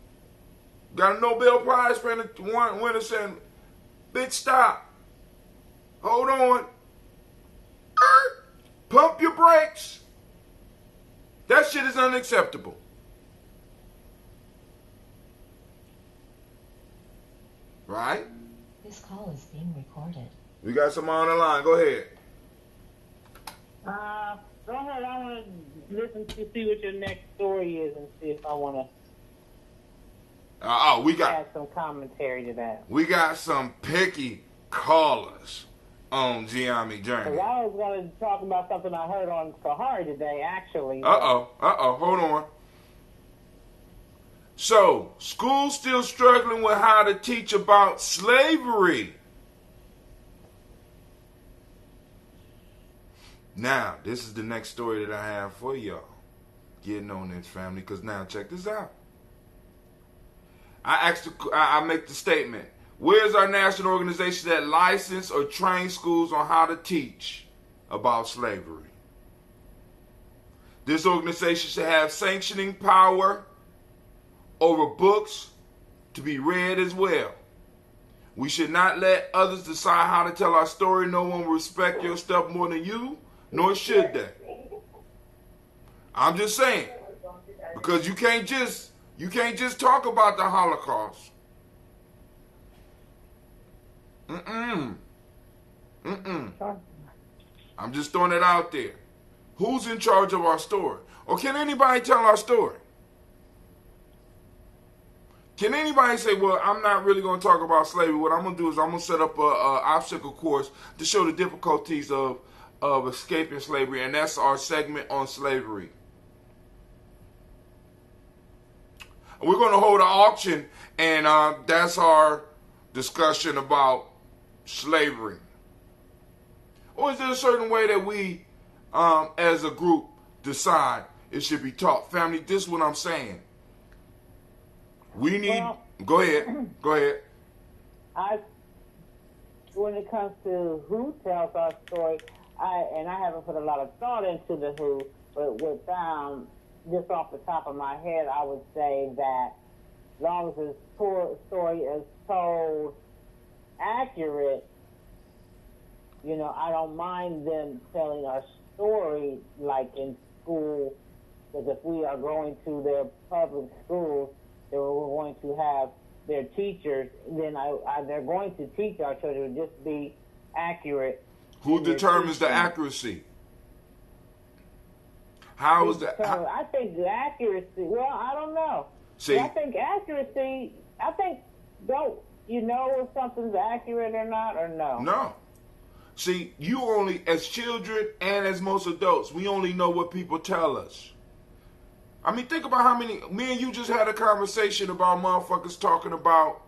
Got a Nobel Prize winner saying, bitch, stop. Hold on. Pump your brakes. That shit is unacceptable. Right? This call is being recorded. We got someone on the line. Go ahead. Go ahead. I want to listen to see what your next story is and see if I want to add some commentary to that. We got some picky callers on Gye-Nyame Journey. Because I was going to talk about something I heard on Sahari today, actually. Hold on. So, school's still struggling with how to teach about slavery. Now, this is the next story that I have for y'all. Getting on this, family, because now, check this out. I make the statement. Where's our national organization that license or train schools on how to teach about slavery? This organization should have sanctioning power over books to be read as well. We should not let others decide how to tell our story. No one will respect your stuff more than you, nor should they. I'm just saying, because you can't just talk about the Holocaust. I'm just throwing it out there. Who's in charge of our story? Or can anybody tell our story? Can anybody say, well, I'm not really going to talk about slavery. What I'm going to do is I'm going to set up an obstacle course to show the difficulties of escaping slavery, and that's our segment on slavery. We're going to hold an auction, and that's our discussion about slavery. Or is there a certain way that we, as a group, decide it should be taught? Family, this is what I'm saying. We need... Go ahead. When it comes to who tells our story, I haven't put a lot of thought into the who, but just off the top of my head, I would say that as long as the story is told accurate, I don't mind them telling our story like in school, because if we are going to their public schools, they were going to have their teachers, then they're going to teach our children to just be accurate. Who determines the accuracy? How is that? I think the accuracy, I don't know. See, I think accuracy, don't you know if something's accurate or not, or no? No. See, you only, as children and as most adults, we only know what people tell us. I mean, think about how me and you just had a conversation about motherfuckers talking about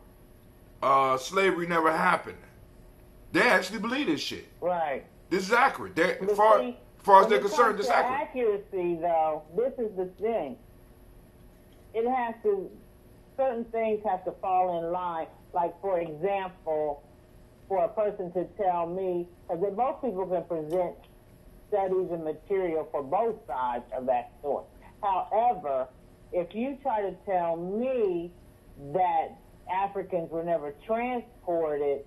slavery never happened. They actually believe this shit. Right. This is accurate. As far as they're concerned, this is accurate. Accuracy, though, this is the thing. Certain things have to fall in line. Like, for example, for a person to tell me, because most people can present studies and material for both sides of that story. However, if you try to tell me that Africans were never transported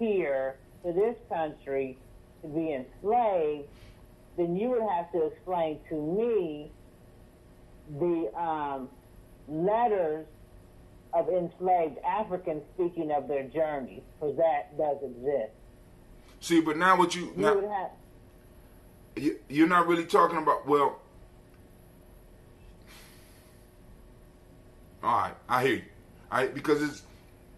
here to this country to be enslaved, then you would have to explain to me the letters of enslaved Africans speaking of their journeys, because that does exist. See, but now what you're not really talking about, well, all right, I hear you. Because it's...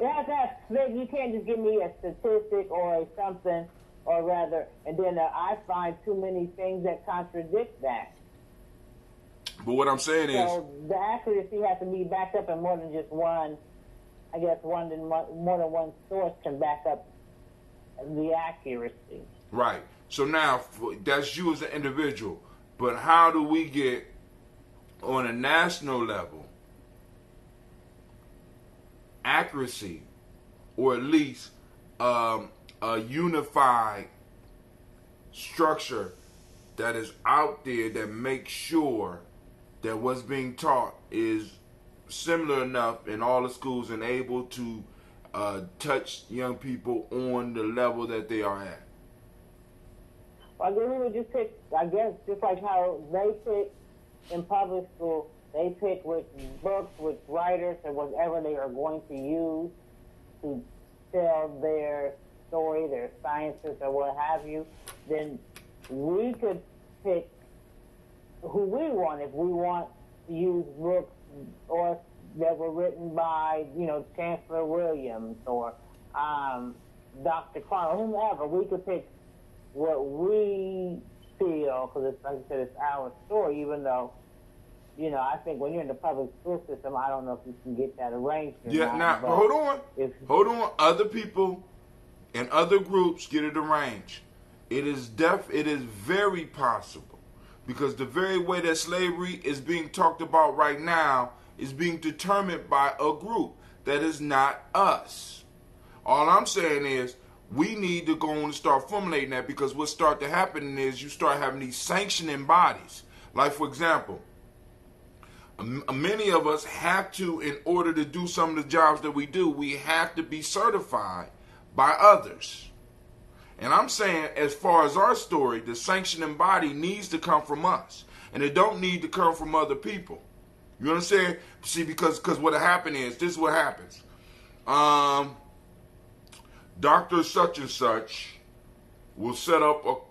You can't just give me a statistic or something, or rather, and then I find too many things that contradict that. But what I'm saying is... So the accuracy has to be backed up in more than just one, I guess more than one source can back up the accuracy. Right. So now, that's you as an individual. But how do we get, on a national level, accuracy, or at least a unified structure that is out there that makes sure that what's being taught is similar enough in all the schools and able to touch young people on the level that they are at? Well, then we would just pick, I guess, just like how they pick in public school, they pick which books, which writers, and whatever they are going to use to tell their story, their sciences, or what have you, then we could pick who we want. If we want to use books or that were written by, Chancellor Williams or Dr. Clark, whomever, we could pick what we feel, because it's, like I said, it's our story, even though, I think when you're in the public school system, I don't know if you can get that arranged or Yeah, not. now, hold on. Other people and other groups get it arranged. It is very possible, because the very way that slavery is being talked about right now is being determined by a group that is not us. All I'm saying is we need to go and start formulating that, because what start to happen is you start having these sanctioning bodies. Like, for example, many of us have to, in order to do some of the jobs that we do, we have to be certified by others. And I'm saying, as far as our story, the sanctioning body needs to come from us, and it don't need to come from other people. You understand? See, because what happened is, this is what happens. Dr. such and such will set up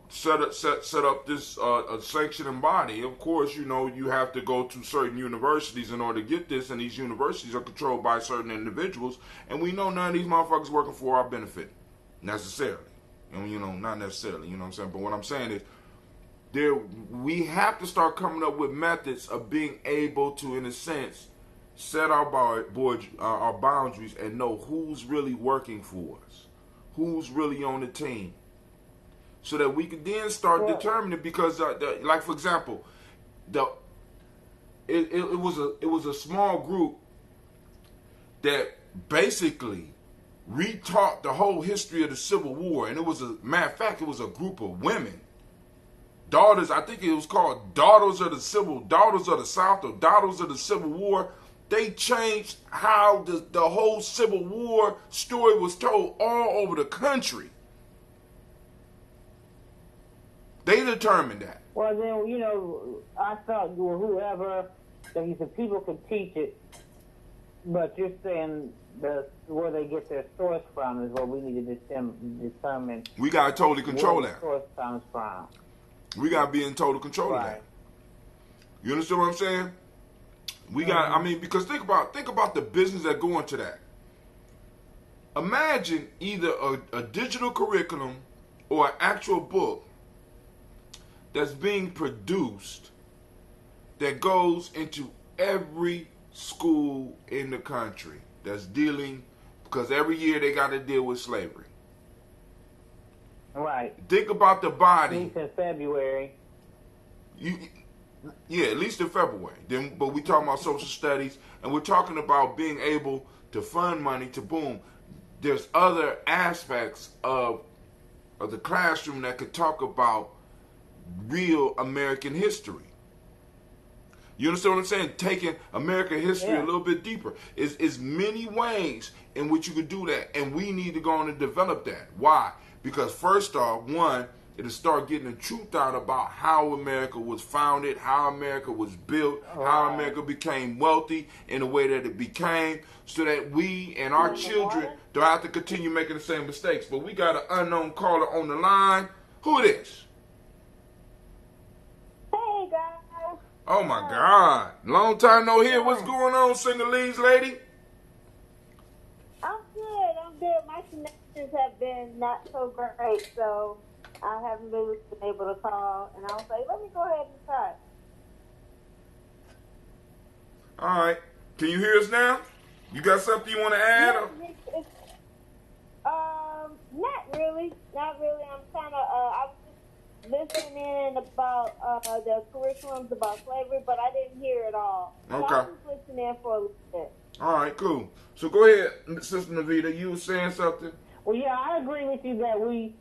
this sanctioning body. Of course, you have to go to certain universities in order to get this, and these universities are controlled by certain individuals, and we know none of these motherfuckers working for our benefit necessarily. And not necessarily, you know what I'm saying? But what I'm saying is, we have to start coming up with methods of being able to, in a sense, set our boundaries and know who's really working for us, who's really on the team, so that we can then start determining. Because, like, for example, it was a small group that basically retaught the whole history of the Civil War, and it was a matter of fact, it was a group of women, daughters. I think it was called Daughters of the South, or Daughters of the Civil War. They changed how the whole Civil War story was told all over the country. They determined that. Well, then, I thought, whoever, like you said, people could teach it, but you're saying where they get their source from is what we need to determine. We got to totally control where that. The source comes from. We got to be in total control of that. You understand what I'm saying? We got, because think about the business that go into that. Imagine either a digital curriculum or an actual book that's being produced that goes into every school in the country that's dealing, because every year they got to deal with slavery. Right. Think about the body. At least in February. Yeah, at least in February. But we're talking about social studies, and we're talking about being able to fund money to boom. There's other aspects of the classroom that could talk about real American history. You understand what I'm saying? Taking American history a little bit deeper. Is many ways in which you could do that, and we need to go on and develop that. Why? Because first off, one, it'll start getting the truth out about how America was founded, how America was built, how America became wealthy in the way that it became, so that we and our children don't have to continue making the same mistakes. But we got an unknown caller on the line. Who it is? Hey, guys. Oh, my God. Long time no hear. What's going on, Singalese lady? I'm good. My connections have been not so great, so I haven't really been able to call. And I was like, let me go ahead and try. All right. Can you hear us now? You got something you want to add? Not really. I'm kind of, I was just listening in about the curriculums about slavery, but I didn't hear it all. So Okay. I was listening in for a little bit. All right, cool. So go ahead, Sister Navita. You were saying something? Well, yeah, I agree with you that we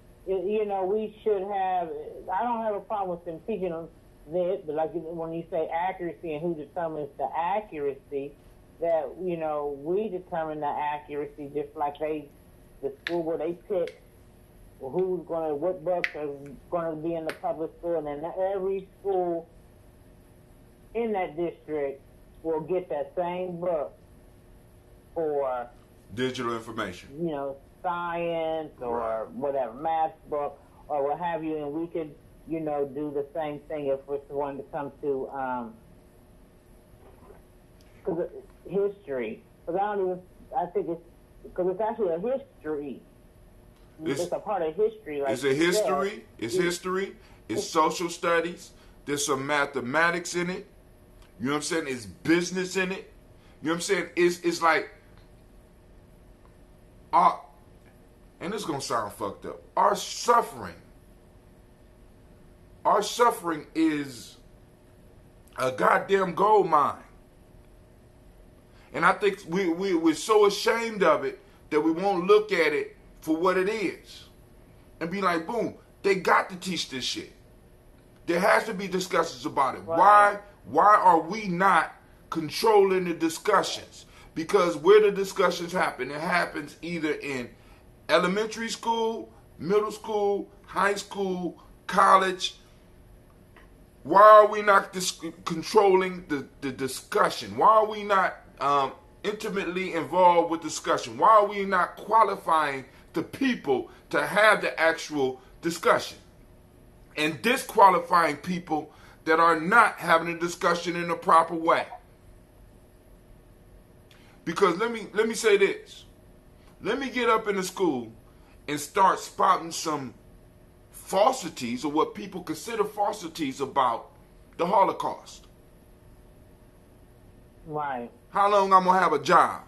should have, I don't have a problem with them teaching them this, but like when you say accuracy and who determines the accuracy, that, we determine the accuracy just like the school where they pick what books are going to be in the public school, and then every school in that district will get that same book for Digital information. Science or whatever, math book or what have you, and we could, do the same thing if we're wanting to come to history. Because I think it's actually a history. It's a part of history. Like it's a history. It's history. It's social studies. There's some mathematics in it. You know what I'm saying? It's business in it. You know what I'm saying? It's like, and this is going to sound fucked up. Our suffering is a goddamn gold mine. And I think we're so ashamed of it that we won't look at it for what it is. And be like, boom, they got to teach this shit. There has to be discussions about it. Right. Why are we not controlling the discussions? Because where the discussions happen, it happens either in elementary school, middle school, high school, college. Why are we not controlling the discussion? Why are we not intimately involved with discussion? Why are we not qualifying the people to have the actual discussion? And disqualifying people that are not having a discussion in a proper way. Because let me say this. Let me get up in the school and start spouting some falsities or what people consider falsities about the Holocaust. Right. How long I'm going to have a job?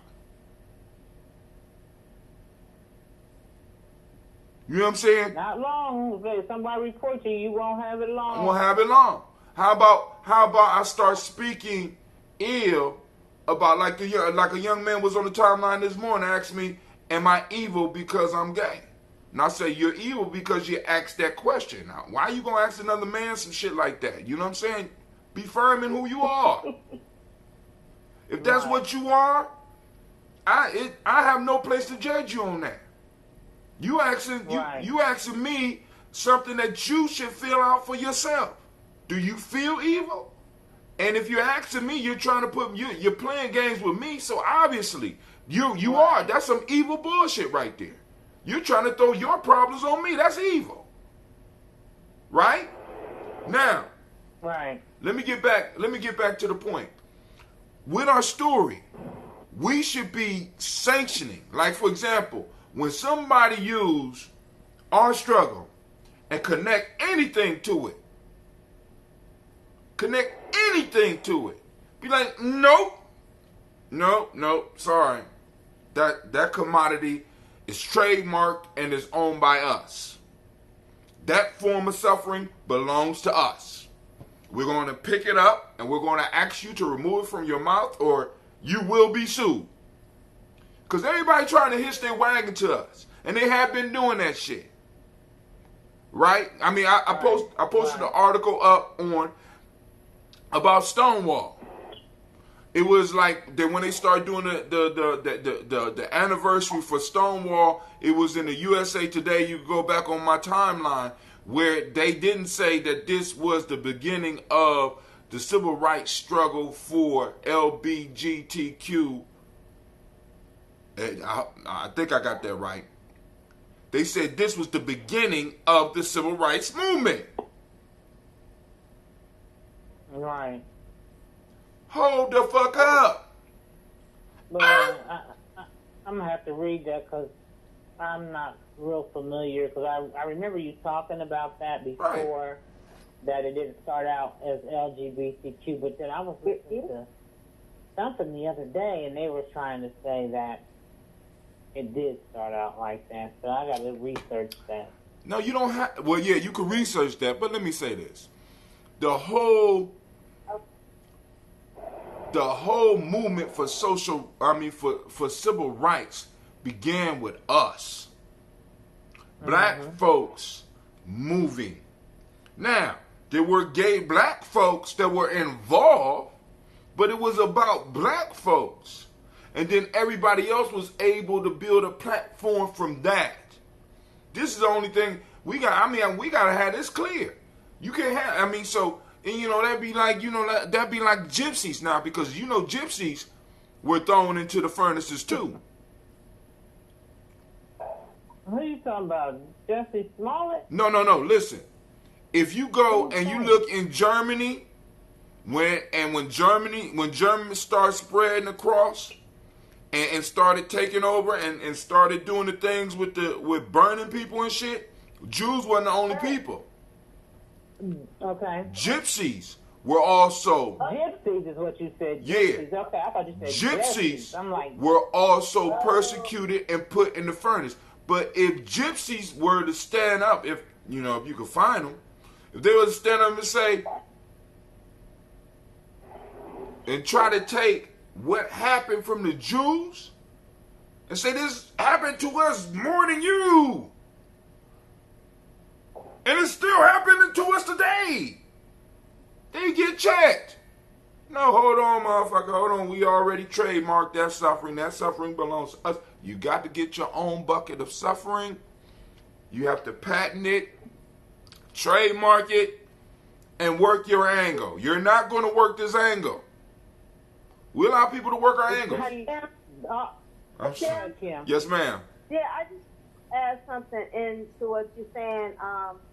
You know what I'm saying? Not long. If somebody reports you won't have it long. I won't have it long. How about I start speaking ill about like a young man was on the timeline this morning asked me, am I evil because I'm gay? And I say, you're evil because you asked that question. Now, why are you going to ask another man some shit like that? You know what I'm saying? Be firm in who you are. If that's what you are, I have no place to judge you on that. You asking me something that you should feel out for yourself. Do you feel evil? And if you're asking me, you're trying to you're playing games with me. So obviously you are. That's some evil bullshit right there. You're trying to throw your problems on me. That's evil. Right? Now, right. Let me get back to the point. With our story, we should be sanctioning. Like, for example, when somebody use our struggle and connect anything to it, be like, nope, sorry. That commodity is trademarked and is owned by us. That form of suffering belongs to us. We're going to pick it up and we're going to ask you to remove it from your mouth or you will be sued. Because everybody trying to hitch their wagon to us. And they have been doing that shit. Right? I mean, I posted an article up about Stonewall. It was like that when they started doing the anniversary for Stonewall, it was in the USA Today. You can go back on my timeline where they didn't say that this was the beginning of the civil rights struggle for LBGTQ. I think I got that right. They said this was the beginning of the civil rights movement. Right. Hold the fuck up. But I'm going to have to read that because I'm not real familiar. Because I remember you talking about that before, that it didn't start out as LGBTQ. But then I was listening to something the other day, and they were trying to say that it did start out like that. So I got to research that. No, you don't have. Well, yeah, you can research that. But let me say this: the whole movement for for civil rights began with us. Black folks moving. Now, there were gay black folks that were involved, but it was about black folks. And then everybody else was able to build a platform from that. This is the only thing we got. We got to have this clear. You can't have, and that'd be like gypsies now, because gypsies were thrown into the furnaces too. Who are you talking about? Jesse Smollett? No. Listen, if you go and you look in Germany, when Germany started spreading across and started taking over and started doing the things with burning people and shit, Jews wasn't the only people. Okay. Gypsies were also. Gypsies is what you said. Yeah. Gypsies. Okay, I thought you said Gypsies I'm like, were also persecuted and put in the furnace. But if gypsies were to stand up, if you could find them, if they were to stand up and say, and try to take what happened from the Jews and say this happened to us more than you, and it's still happening to us today, they get checked. No, hold on, motherfucker. Hold on. We already trademarked that suffering. That suffering belongs to us. You got to get your own bucket of suffering. You have to patent it, trademark it, and work your angle. You're not going to work this angle. We allow people to work our angles. I'm sorry. Yes, ma'am. Yeah, I just add something into what you're saying.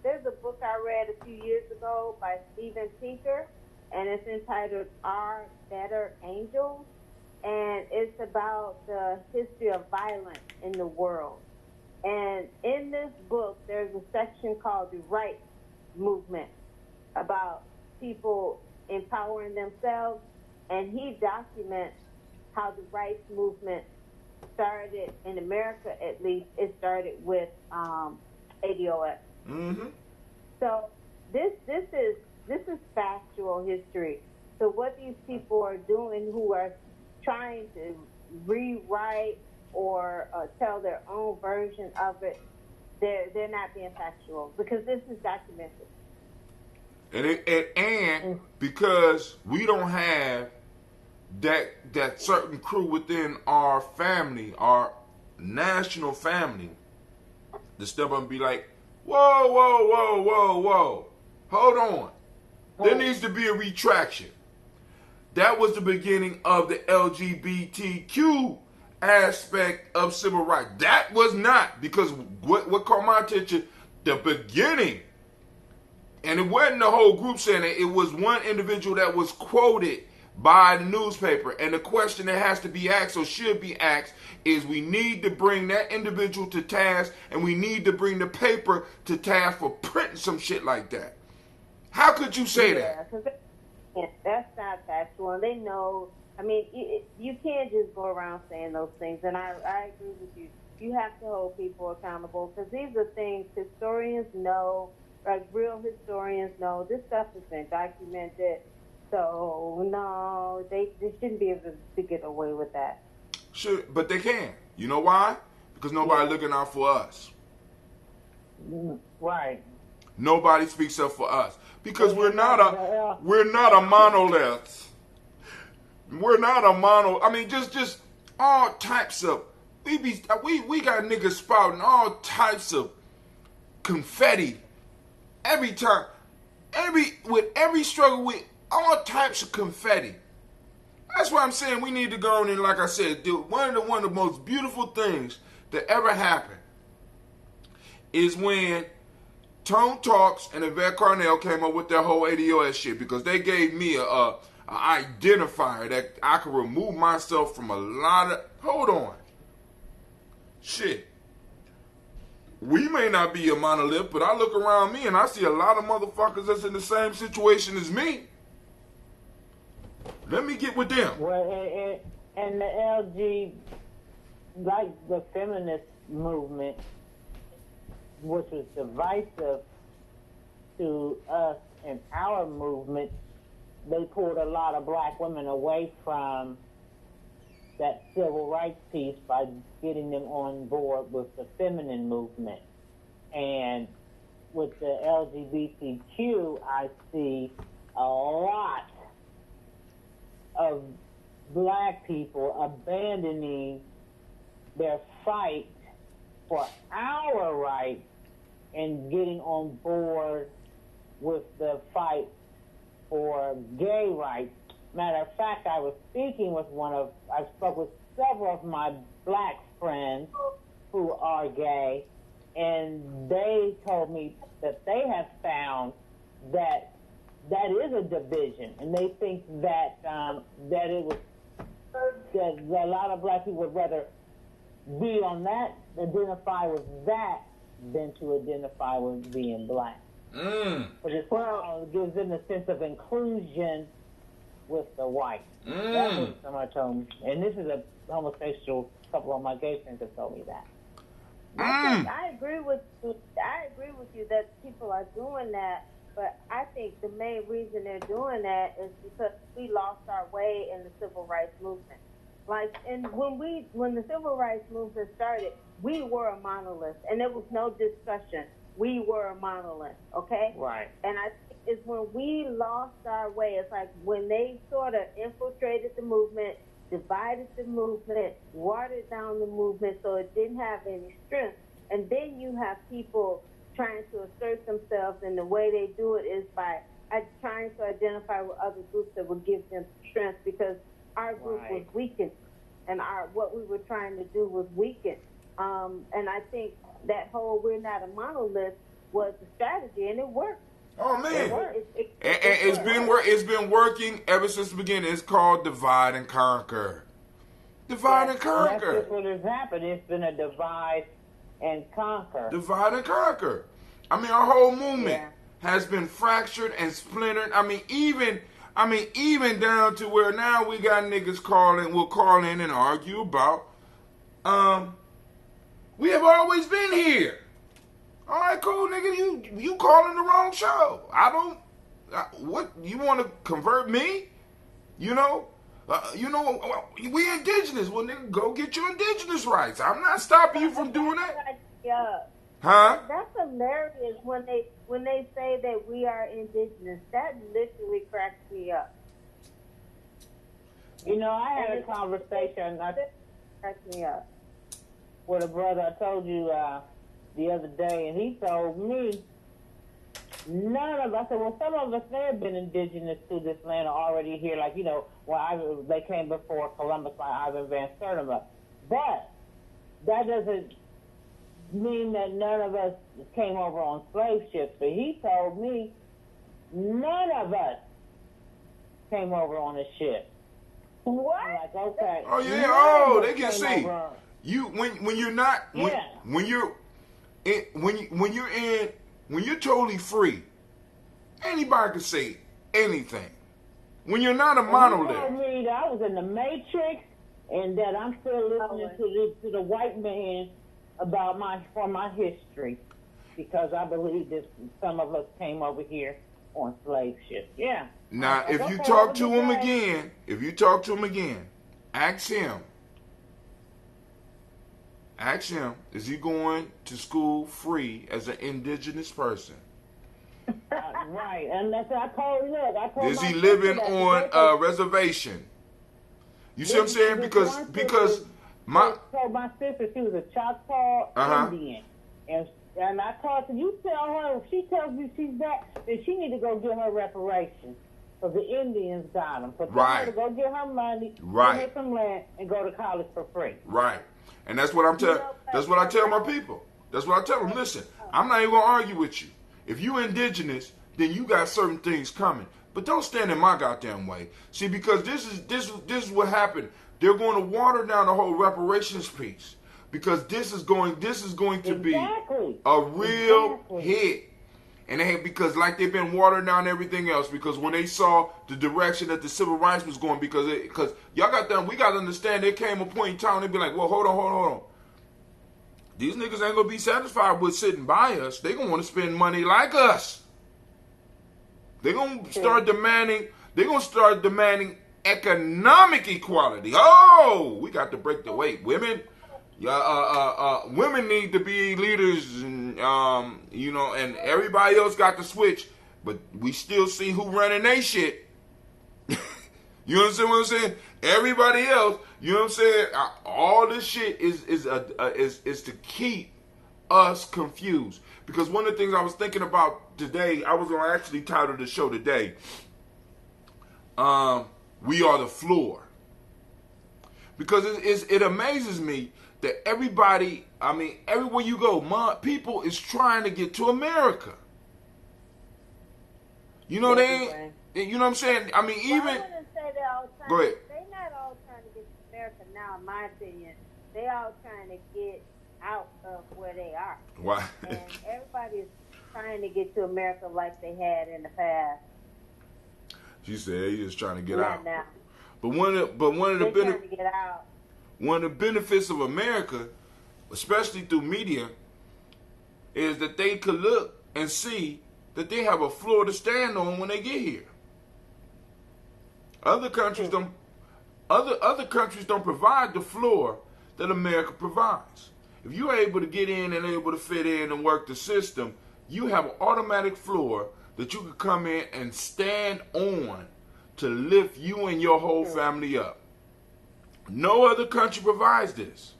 There's a book I read a few years ago by Steven Pinker, and it's entitled Our Better Angels, and it's about the history of violence in the world. And in this book, there's a section called the Rights Movement, about people empowering themselves, and he documents how the rights movement started in America. At least it started with ADOS. Mm-hmm. So this is factual history. So what these people are doing, who are trying to rewrite or tell their own version of it, they're not being factual, because this is documented. And because we don't have that certain crew within our family, our national family, to step up and be like, whoa, hold on. There needs to be a retraction. That was the beginning of the LGBTQ aspect of civil rights. That was not, because what caught my attention, the beginning, and it wasn't the whole group saying it, it was one individual that was quoted by the newspaper. And the question that has to be asked, or should be asked, is we need to bring that individual to task, and we need to bring the paper to task for printing some shit like that. How could you say that? That's not factual. And they know, I mean, you can't just go around saying those things. And I agree with you. You have to hold people accountable, because these are things historians know, like real historians know. This stuff has been documented. So, no, they shouldn't be able to get away with that. Sure, but they can. You know why? Because nobody's looking out for us. Right. Nobody speaks up for us. Because we're not a monolith. We're not a mono. I mean, just all types of. We got niggas spouting all types of confetti every time. With every struggle, with all types of confetti. That's why I'm saying we need to go on and, like I said, do one of the most beautiful things that ever happened is when Tone Talks and Yvette Carnell came up with their whole ADOS shit, because they gave me a identifier that I could remove myself from a lot of. Hold on. Shit. We may not be a monolith, but I look around me and I see a lot of motherfuckers that's in the same situation as me. Let me get with them. Well, and the LG, like the feminist movement, which was divisive to us and our movement, they pulled a lot of black women away from that civil rights piece by getting them on board with the feminine movement. And with the LGBTQ, I see a lot of black people abandoning their fight for our rights and getting on board with the fight for gay rights. Matter of fact, I spoke with several of my black friends who are gay, and they told me that they have found that is a division, and they think that that it was that a lot of black people would rather be on that, identify with that, than to identify with being black. But it gives them a sense of inclusion with the white. That's what somebody told me. And this is a homosexual couple of my gay friends have told me that. I agree with you that people are doing that, but I think the main reason they're doing that is because we lost our way in the civil rights movement. Like, and when the civil rights movement started, we were a monolith, and there was no discussion. We were a monolith, okay? Right. And I think it's when we lost our way. It's like when they sort of infiltrated the movement, divided the movement, watered down the movement so it didn't have any strength. And then you have people trying to assert themselves, and the way they do it is by trying to identify with other groups that would give them strength, because our group was weakened, and what we were trying to do was weakened. And I think that whole "we're not a monolith" was the strategy, and it worked. Oh man, It worked. It's been working ever since the beginning. It's called divide and conquer. Divide and conquer. That's just what has happened. It's been a divide and conquer. Divide and conquer. I mean, our whole movement has been fractured and splintered. I mean, even down to where now we got niggas will call in and argue about. We have always been here. All right, cool, nigga. You calling the wrong show. What you want to convert me? You know, we indigenous. Well, nigga, go get your indigenous rights. I'm not stopping you from doing that. Huh? That's hilarious when they say that we are indigenous. That literally cracks me up. You know, I had a conversation. Cracks me up. With a brother I told you the other day, and he told me I said, well, some of us may have been indigenous to this land already here, like, you know, when they came before Columbus, like Ivan Van Sertima. But that doesn't mean that none of us came over on slave ships. But he told me none of us came over on a ship. What? I'm like, okay. Oh yeah. They can see you when you're totally free. Anybody can say anything. When you're not a monolith. He told me that I was in the Matrix, and that I'm still listening to the white man about my history, because I believe that some of us came over here on slave ships. Yeah. Now, if you talk to him again, ask him, is he going to school free as an indigenous person? Right, and that's what I told. Is he living on a reservation? You see what I'm saying? Because my sister, she was a Choctaw Indian, and I told her, you tell her, if she tells you she's that, then she need to go get her reparations. So the Indians got them. So tell her to go get her money, get her some land, and go to college for free. Right. And that's what that's what I tell my people. That's what I tell them. Listen, I'm not even gonna argue with you. If you indigenous, then you got certain things coming. But don't stand in my goddamn way. See, because this is what happened. They're going to water down the whole reparations piece, because this is going to be a real hit. And because like they've been watering down everything else, because when they saw the direction that the civil rights was going, because y'all we got to understand, there came a point in time they'd be like, well, hold on. These niggas ain't going to be satisfied with sitting by us. They going to want to spend money like us. They're going to start demanding economic equality. Oh, we got to break the weight. Women need to be leaders, and and everybody else got to switch, but we still see who running they shit. You understand what I'm saying? Everybody else, you know what I'm saying? All this shit is to keep us confused. Because one of the things I was thinking about today, I was gonna actually title the show today, "We Are the Floor," because it amazes me that everybody, I mean, everywhere you go, people is trying to get to America. You know Everywhere. you know what I'm saying? I mean, Well, even. I wouldn't say they're all trying. Go ahead. They're not all trying to get to America now, in my opinion. They all trying to get out of where they are. Why? And everybody's trying to get to America like they had in the past. She said they just trying to get Not out. now. But one of the They're trying to get out. one of the benefits of America, especially through media, is that they could look and see that they have a floor to stand on when they get here. Other countries don't. Other countries don't provide the floor that America provides. If you're able to get in and able to fit in and work the system, you have an automatic floor that you can come in and stand on to lift you and your whole family up. No other country provides this.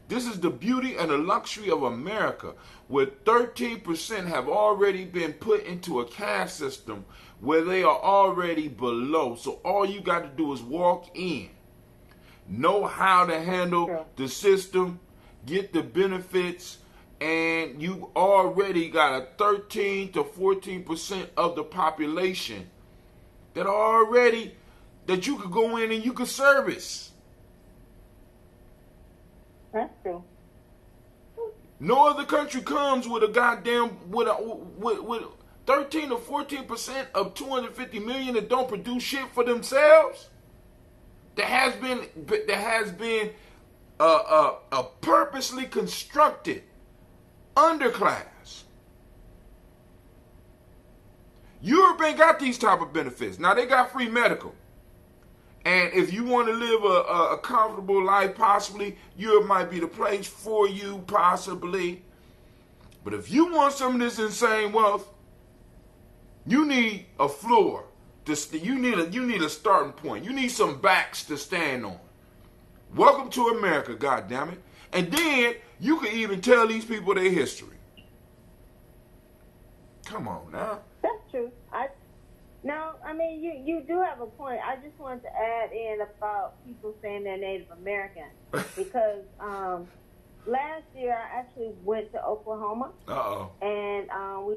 This is the beauty and the luxury of America, where 13% have already been put into a caste system where they are already below. So all you got to do is walk in, know how to handle the system, get the benefits, and you already got a 13 to 14% of the population that are already, that you could go in and you could service. That's true. No other country comes with a goddamn with 13 to 14% of 250 million that don't produce shit for themselves. That has been a purposely constructed underclass. Europe ain't got these type of benefits. Now they got free medical. And if you want to live a comfortable life, possibly, Europe might be the place for you, possibly. But if you want some of this insane wealth, you need a floor. You need a starting point. You need some backs to stand on. Welcome to America, goddammit. And then you can even tell these people their history. Come on now. That's true. No, I mean, you do have a point. I just wanted to add in about people saying they're Native American because last year I actually went to Oklahoma. And we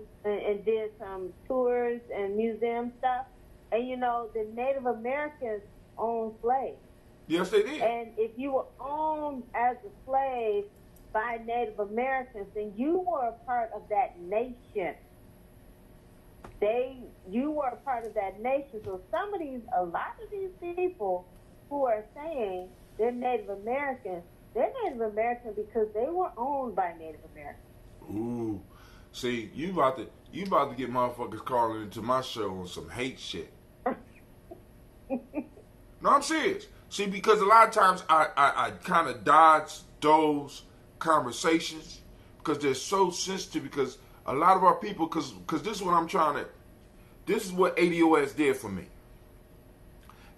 did some tours and museum stuff. And, you know, the Native Americans owned slaves. Yes, they did. And if you were owned as a slave by Native Americans, then you were a part of that nation. You were a part of that nation. So a lot of these people who are saying they're Native Americans because they were owned by Native Americans. Ooh, see, you about to get motherfuckers calling into my show on some hate shit. No, I'm serious. See, because a lot of times I kind of dodge those conversations because they're so sensitive. Because a lot of our people, because this is what I'm trying to. This is what ADOS did for me.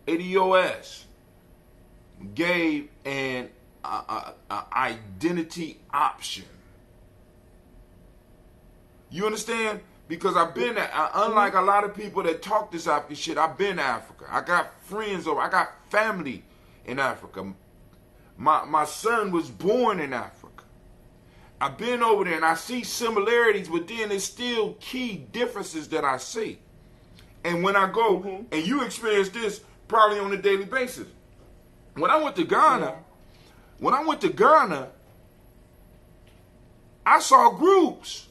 ADOS gave an identity option. You understand? Because I've been, unlike a lot of people that talk this African shit, I've been to Africa. I got friends over, I got family in Africa. My son was born in Africa. I've been over there and I see similarities, but then there's still key differences that I see. And when I go, and you experience this probably on a daily basis. When I went to Ghana, I saw groups.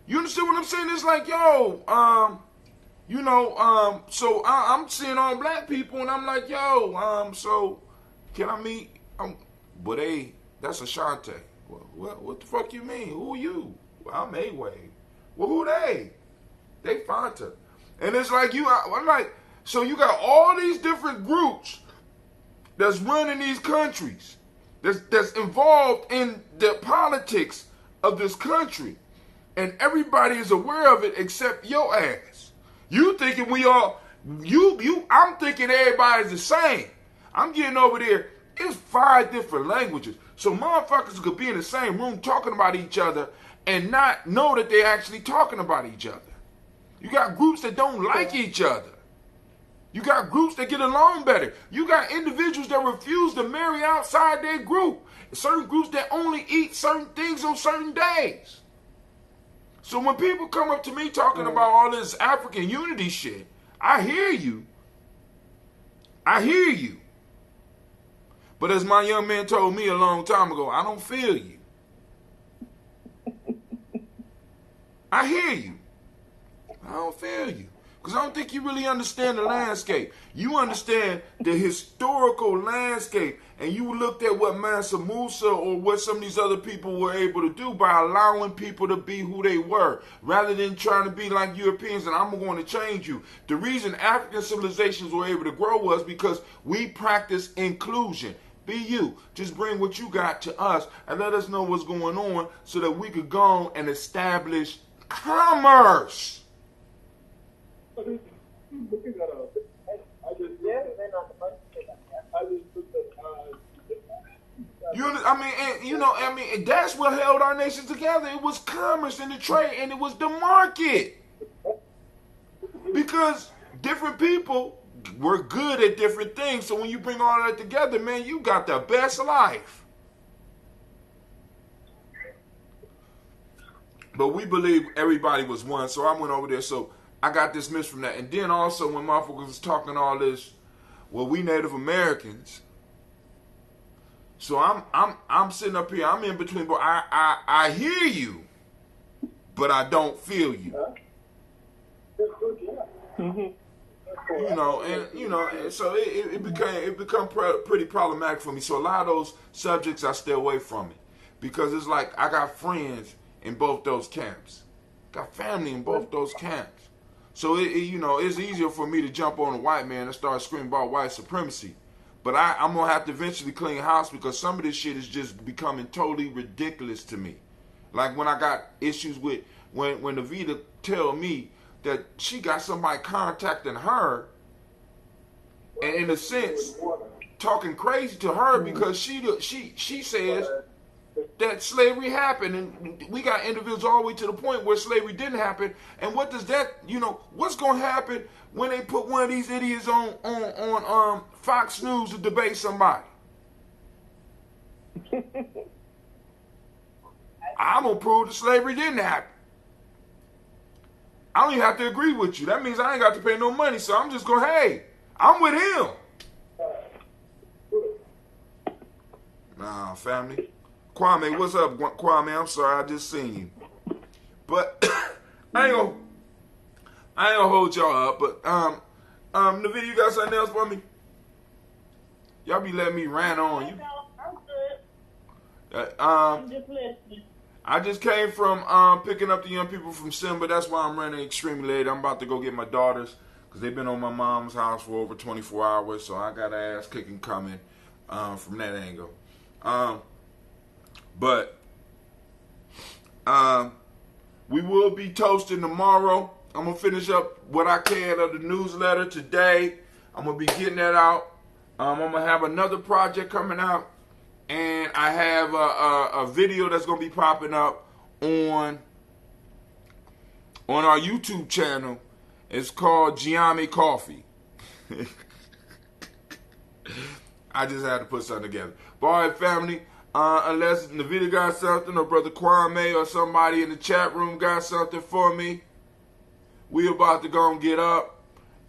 You understand what I'm saying? It's like, yo, so I'm seeing all black people, and I'm like, yo, so can I meet? But that's Ashanti. What the fuck you mean? Who are you? Well, I'm A-Way. Well, who they? They Fanta. And it's like I'm like, so you got all these different groups that's running these countries, that's involved in the politics of this country. And everybody is aware of it except your ass. You thinking I'm thinking everybody's the same. I'm getting over there, it's 5 different languages. So motherfuckers could be in the same room talking about each other and not know that they're actually talking about each other. You got groups that don't like each other. You got groups that get along better. You got individuals that refuse to marry outside their group. Certain groups that only eat certain things on certain days. So when people come up to me talking about all this African unity shit, I hear you. I hear you. But as my young man told me a long time ago, I don't feel you. I hear you. I don't feel you. Because I don't think you really understand the landscape. You understand the historical landscape. And you looked at what Mansa Musa or what some of these other people were able to do by allowing people to be who they were, rather than trying to be like Europeans and I'm going to change you. The reason African civilizations were able to grow was because we practice inclusion. Be you. Just bring what you got to us and let us know what's going on so that we could go and establish commerce. And that's what held our nation together. It was commerce and the trade, and it was the market. Because different people were good at different things. So when you bring all that together, man, you got the best life. But we believe everybody was one, so I went over there. So I got dismissed from that. And then also when motherfuckers was talking all this, well, we Native Americans. So I'm sitting up here, I'm in between, but I hear you, but I don't feel you. And so it become pretty problematic for me. So a lot of those subjects I stay away from it, because it's like I got friends in both those camps, got family in both those camps. So it's easier for me to jump on a white man and start screaming about white supremacy. But I'm going to have to eventually clean house, because some of this shit is just becoming totally ridiculous to me. Like when I got issues with, when Avita tell me that she got somebody contacting her, and in a sense, talking crazy to her because she says that slavery happened, and we got individuals all the way to the point where slavery didn't happen. And what does that, what's going to happen when they put one of these idiots on Fox News to debate somebody? I'm going to prove that slavery didn't happen. I don't even have to agree with you. That means I ain't got to pay no money, so I'm just going, hey, I'm with him. Nah, family. Kwame, what's up, Kwame? I'm sorry, I just seen you. But I ain't gonna hold y'all up. But Nvidia, you got something else for me? Y'all be letting me rant on you. I'm good. I'm just listening. I just came from picking up the young people from Simba. That's why I'm running extremely late. I'm about to go get my daughters because they've been on my mom's house for over 24 hours. So I got an ass kicking coming from that angle. But we will be toasting tomorrow. I'm going to finish up what I can of the newsletter today. I'm going to be getting that out. I'm going to have another project coming out. And I have a video that's going to be popping up on our YouTube channel. It's called Gye-Nyame Coffee. I just had to put something together. But all right, family. Unless Nvidia got something, or Brother Kwame or somebody in the chat room got something for me, we about to go and get up,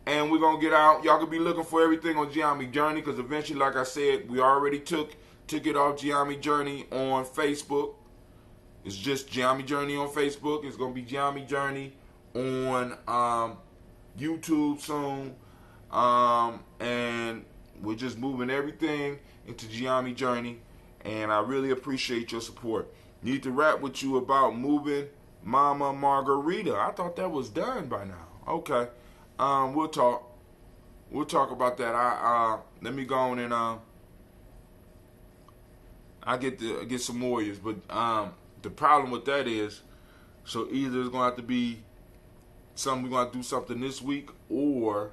and we're going to get out. Y'all could be looking for everything on Gye-Nyame Journey, because eventually, like I said, we already took it off Gye-Nyame Journey on Facebook. It's just Gye-Nyame Journey on Facebook. It's going to be Gye-Nyame Journey on YouTube soon. And we're just moving everything into Gye-Nyame Journey. And I really appreciate your support. Need to rap with you about moving Mama Margarita. I thought that was done by now. Okay. We'll talk. We'll talk about that. Let me go on and I get some warriors. But the problem with that is, so either it's gonna have to be something we're gonna do something this week, or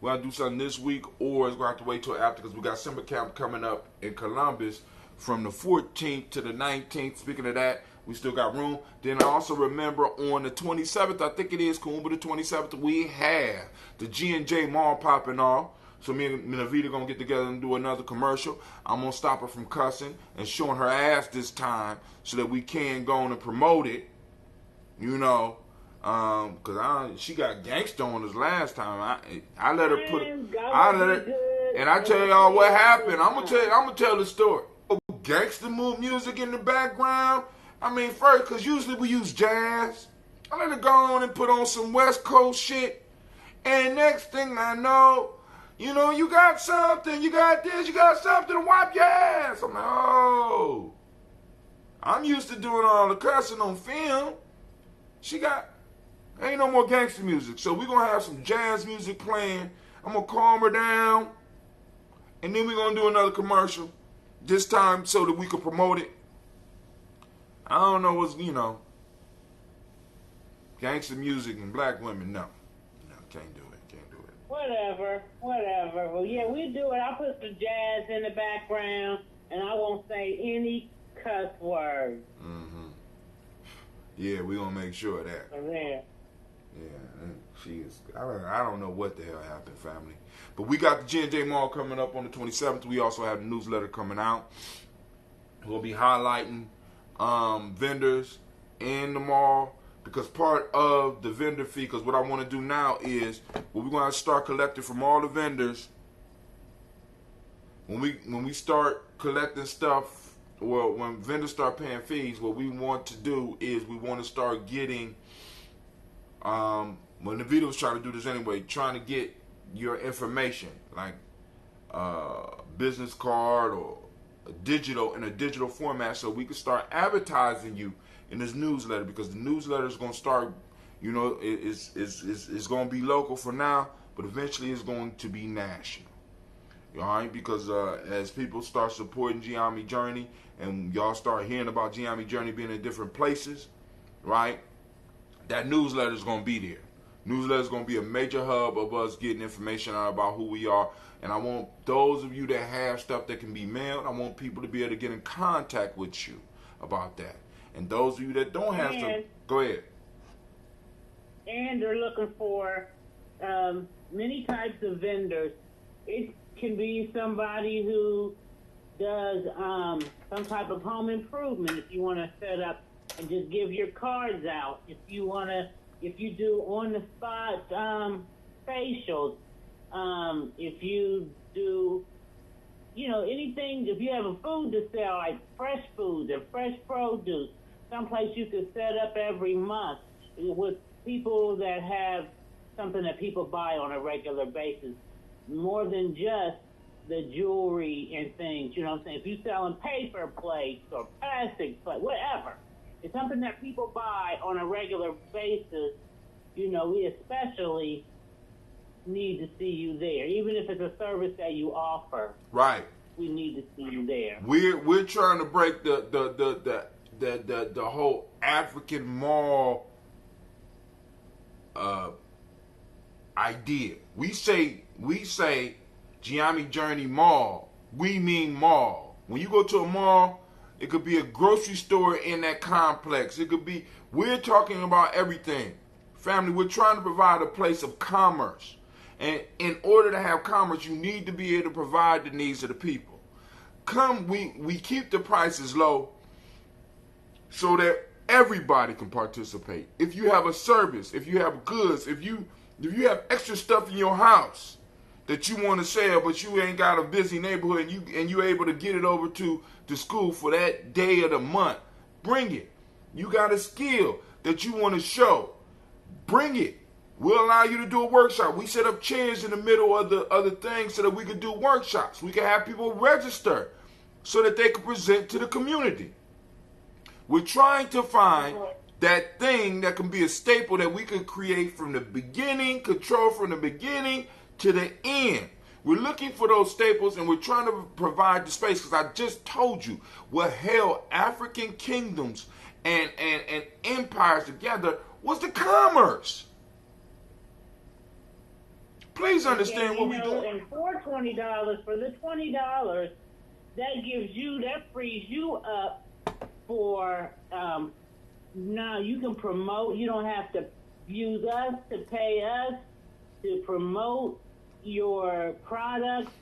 we're going to do something this week, or it's going to have to wait till after, because we got Simba Camp coming up in Columbus from the 14th to the 19th. Speaking of that, We still got room. Then I also remember on the 27th, I think it is, Kumba the 27th, we have the G&J Mall popping off. So me and Navita going to get together and do another commercial. I'm going to stop her from cussing and showing her ass this time so that we can go on and promote it. You know, because she got gangster on us last time. I let her put it. And I tell y'all what happened. I'm gonna tell the story. Gangster music in the background. I mean, first, because usually we use jazz. I let her go on and put on some West Coast shit. And next thing I know, you know, you got something, you got this, you got something to wipe your ass. I'm like, oh. I'm used to doing all the cussing on film. Ain't no more gangster music. So we're going to have some jazz music playing. I'm going to calm her down. And then we're going to do another commercial. This time so that we can promote it. I don't know what's, you know. Gangster music and black women, no. No, can't do it. Whatever. Well, yeah, we do it. I'll put some jazz in the background, and I won't say any cuss words. Mm-hmm. Yeah, we're going to make sure of that. There. Yeah, she is. I don't know what the hell happened, family. But we got the G&J Mall coming up on the 27th. We also have the newsletter coming out. We'll be highlighting vendors in the mall because part of the vendor fee, because what I want to do now is we're going to start collecting from all the vendors. When we start collecting stuff, well, when vendors start paying fees, what we want to do is we want to start getting, when the video was trying to do this anyway, trying to get your information, like business card or a digital format, so we can start advertising you in this newsletter, because the newsletter is going to start, you know, it's going to be local for now, but eventually it's going to be national. All right, because as people start supporting Gye-Nyame Journey and y'all start hearing about Gye-Nyame Journey being in different places, right, that newsletter is going to be there. Newsletter is going to be a major hub of us getting information out about who we are. And I want those of you that have stuff that can be mailed, I want people to be able to get in contact with you about that. And those of you that don't have stuff, go ahead. And they're looking for many types of vendors. It can be somebody who does some type of home improvement. If you want to set up and just give your cards out. If you do on the spot facials. If you do, you know, anything. If you have a food to sell, like fresh food and fresh produce, someplace you could set up every month with people that have something that people buy on a regular basis, more than just the jewelry and things. You know what I'm saying? If you're selling paper plates or plastic plates, whatever, it's something that people buy on a regular basis. You know, we especially need to see you there, even if it's a service that you offer. Right. We need to see you there. We're trying to break the whole African mall idea. We say Gye-Nyame Journey Mall. We mean mall. When you go to a mall, it could be a grocery store in that complex. It could be. We're talking about everything. Family, we're trying to provide a place of commerce. And in order to have commerce, you need to be able to provide the needs of the people. We keep the prices low so that everybody can participate. If you have a service, if you have goods, if you have extra stuff in your house that you want to sell, but you ain't got a busy neighborhood and you're able to get it over to school for that day of the month, bring it. You got a skill that you want to show. Bring it. We'll allow you to do a workshop. We set up chairs in the middle of the other things so that we could do workshops. We can have people register so that they can present to the community. We're trying to find that thing that can be a staple that we could create from the beginning, control from the beginning to the end. We're looking for those staples, and we're trying to provide the space, because I just told you what held African kingdoms and empires together was the commerce. Please understand what we do. And for $20, for the $20, that frees you up for now you can promote. You don't have to use us to pay us to promote your products.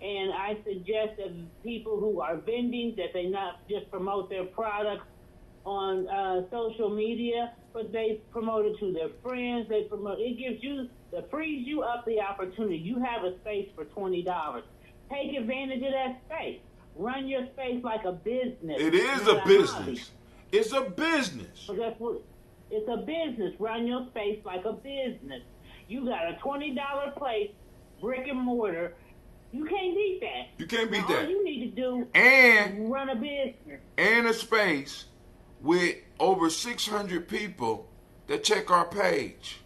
And I suggest that people who are vending that they not just promote their products on social media, but they promote it to their friends. They promote it gives you that frees you up the opportunity. You have a space for $20. Take advantage of that space. Run your space like a business. It is not a hobby. business. It's a business. So that's what it's a business. Run your space like a business. You got a $20 place, brick and mortar. You can't beat that. You can't beat All that. you need to do And is run a business. And a space with over 600 people that check our page.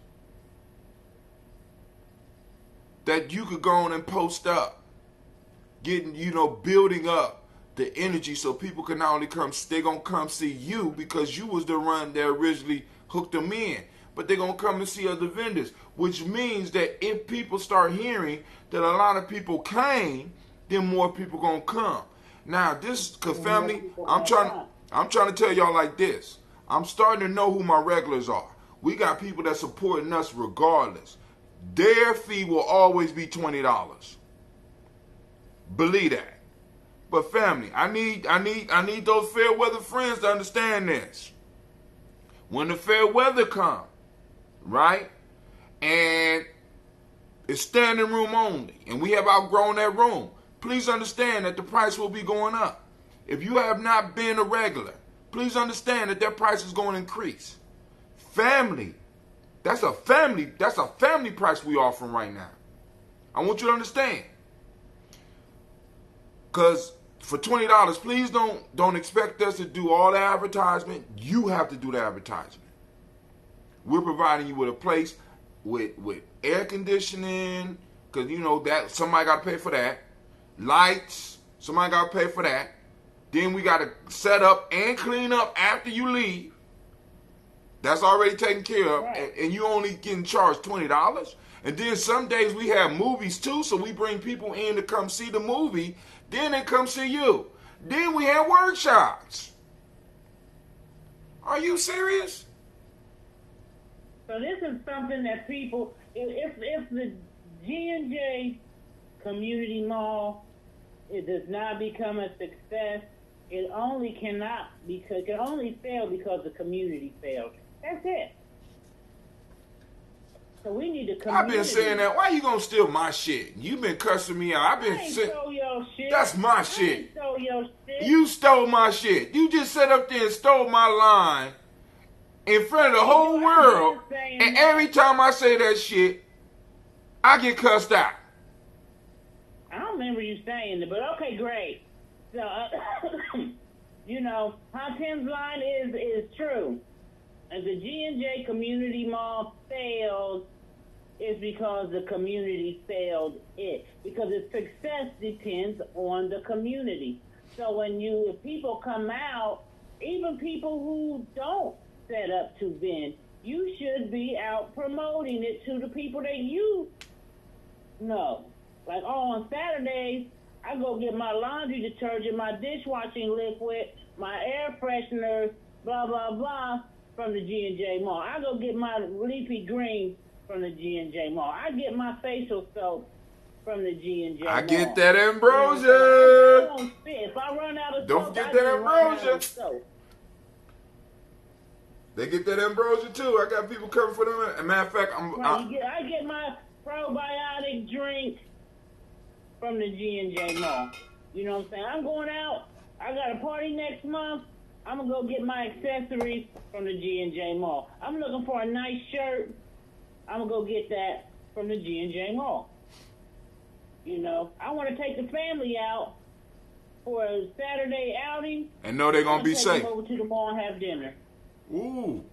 That you could go on and post up. Getting, building up the energy so people can not only come, they're going to come see you because you was the one that originally hooked them in. But they're going to come and see other vendors, which means that if people start hearing that a lot of people came, then more people going to come. Now, this, cause family, I'm trying to tell y'all like this. I'm starting to know who my regulars are. We got people that supporting us regardless. Their fee will always be $20. Believe that. But family, I need those fair weather friends to understand this. When the fair weather comes, right? And it's standing room only, and we have outgrown that room. Please understand that the price will be going up. If you have not been a regular, please understand that price is going to increase. Family, that's a family price we offering right now. I want you to understand. Because for $20, please don't expect us to do all the advertisement. You have to do the advertisement. We're providing you with a place with air conditioning, because that somebody got to pay for that. Lights, somebody got to pay for that. Then we got to set up and clean up after you leave. That's already taken care of, Right. and you only getting charged $20. And then some days we have movies too, so we bring people in to come see the movie. Then they come see you. Then we have workshops. Are you serious? So this is something that people, if the G&J Community Mall, it does not become a success, it can only fail because the community failed. That's it. So we need to community. I've been saying that. Why you gonna steal my shit? You've been cussing me out. I've been saying stole your shit. that's my I shit. ain't stole your shit. You stole my shit. You just sat up there and stole my line in front of the whole world. And every time I say that shit, I get cussed out. I don't remember you saying it, but okay, great. So, how Tim's line is true. As the G&J Community Mall failed, it's because the community failed it. Because its success depends on the community. So if people come out, even people who don't set up to vend, you should be out promoting it to the people that you know. Like, on Saturdays, I go get my laundry detergent, my dishwashing liquid, my air fresheners, blah, blah, blah, from the G&J Mall. I go get my leafy greens from the G&J Mall. I get my facial soap from the G&J Mall. I get that ambrosia. If I run out of Don't soap, forget I that just run out ambrosia. of soap. They get that ambrosia too. I got people coming for them. As a matter of fact, I get my probiotic drink from the G&J Mall. You know what I'm saying? I'm going out. I got a party next month. I'm going to go get my accessories from the G&J Mall. I'm looking for a nice shirt. I'm going to go get that from the G&J Mall. I want to take the family out for a Saturday outing. and know they're going to be take safe. them over to the mall and have dinner. Ooh.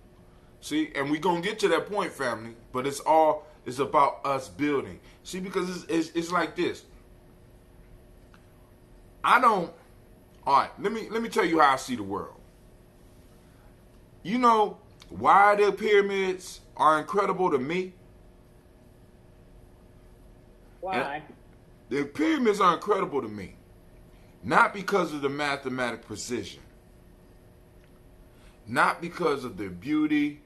See, and we going to get to that point, family. But it's about us building. See, because it's like this. All right, let me tell you how I see the world. You know why the pyramids are incredible to me? Why? The pyramids are incredible to me. Not because of the mathematic precision. Not because of their beauty,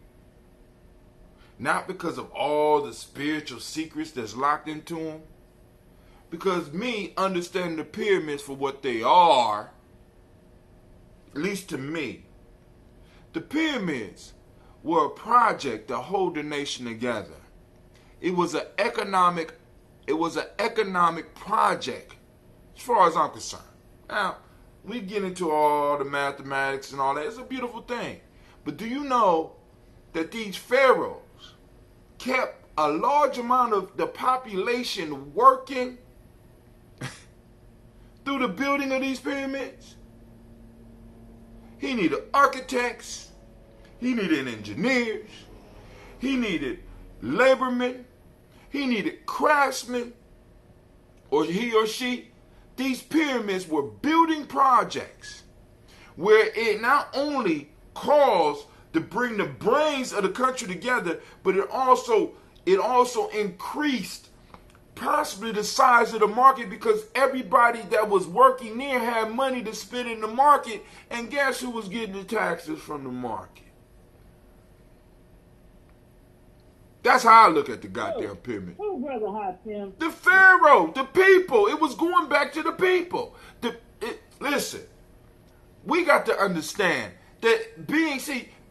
not because of all the spiritual secrets that's locked into them. Because me understanding the pyramids for what they are, at least to me, the pyramids were a project to hold the nation together. It was an economic project, as far as I'm concerned. Now, we get into all the mathematics and all that. It's a beautiful thing. But do you know that these pharaohs kept a large amount of the population working through the building of these pyramids? He needed architects. He needed engineers. He needed labormen. He needed craftsmen, or he or she. These pyramids were building projects where it not only caused to bring the brains of the country together, but it also increased possibly the size of the market, because everybody that was working there had money to spend in the market, and guess who was getting the taxes from the market? That's how I look at the goddamn pyramid. Who, Brother Hot Tim? The pharaoh, the people. It was going back to the people. Listen, we got to understand that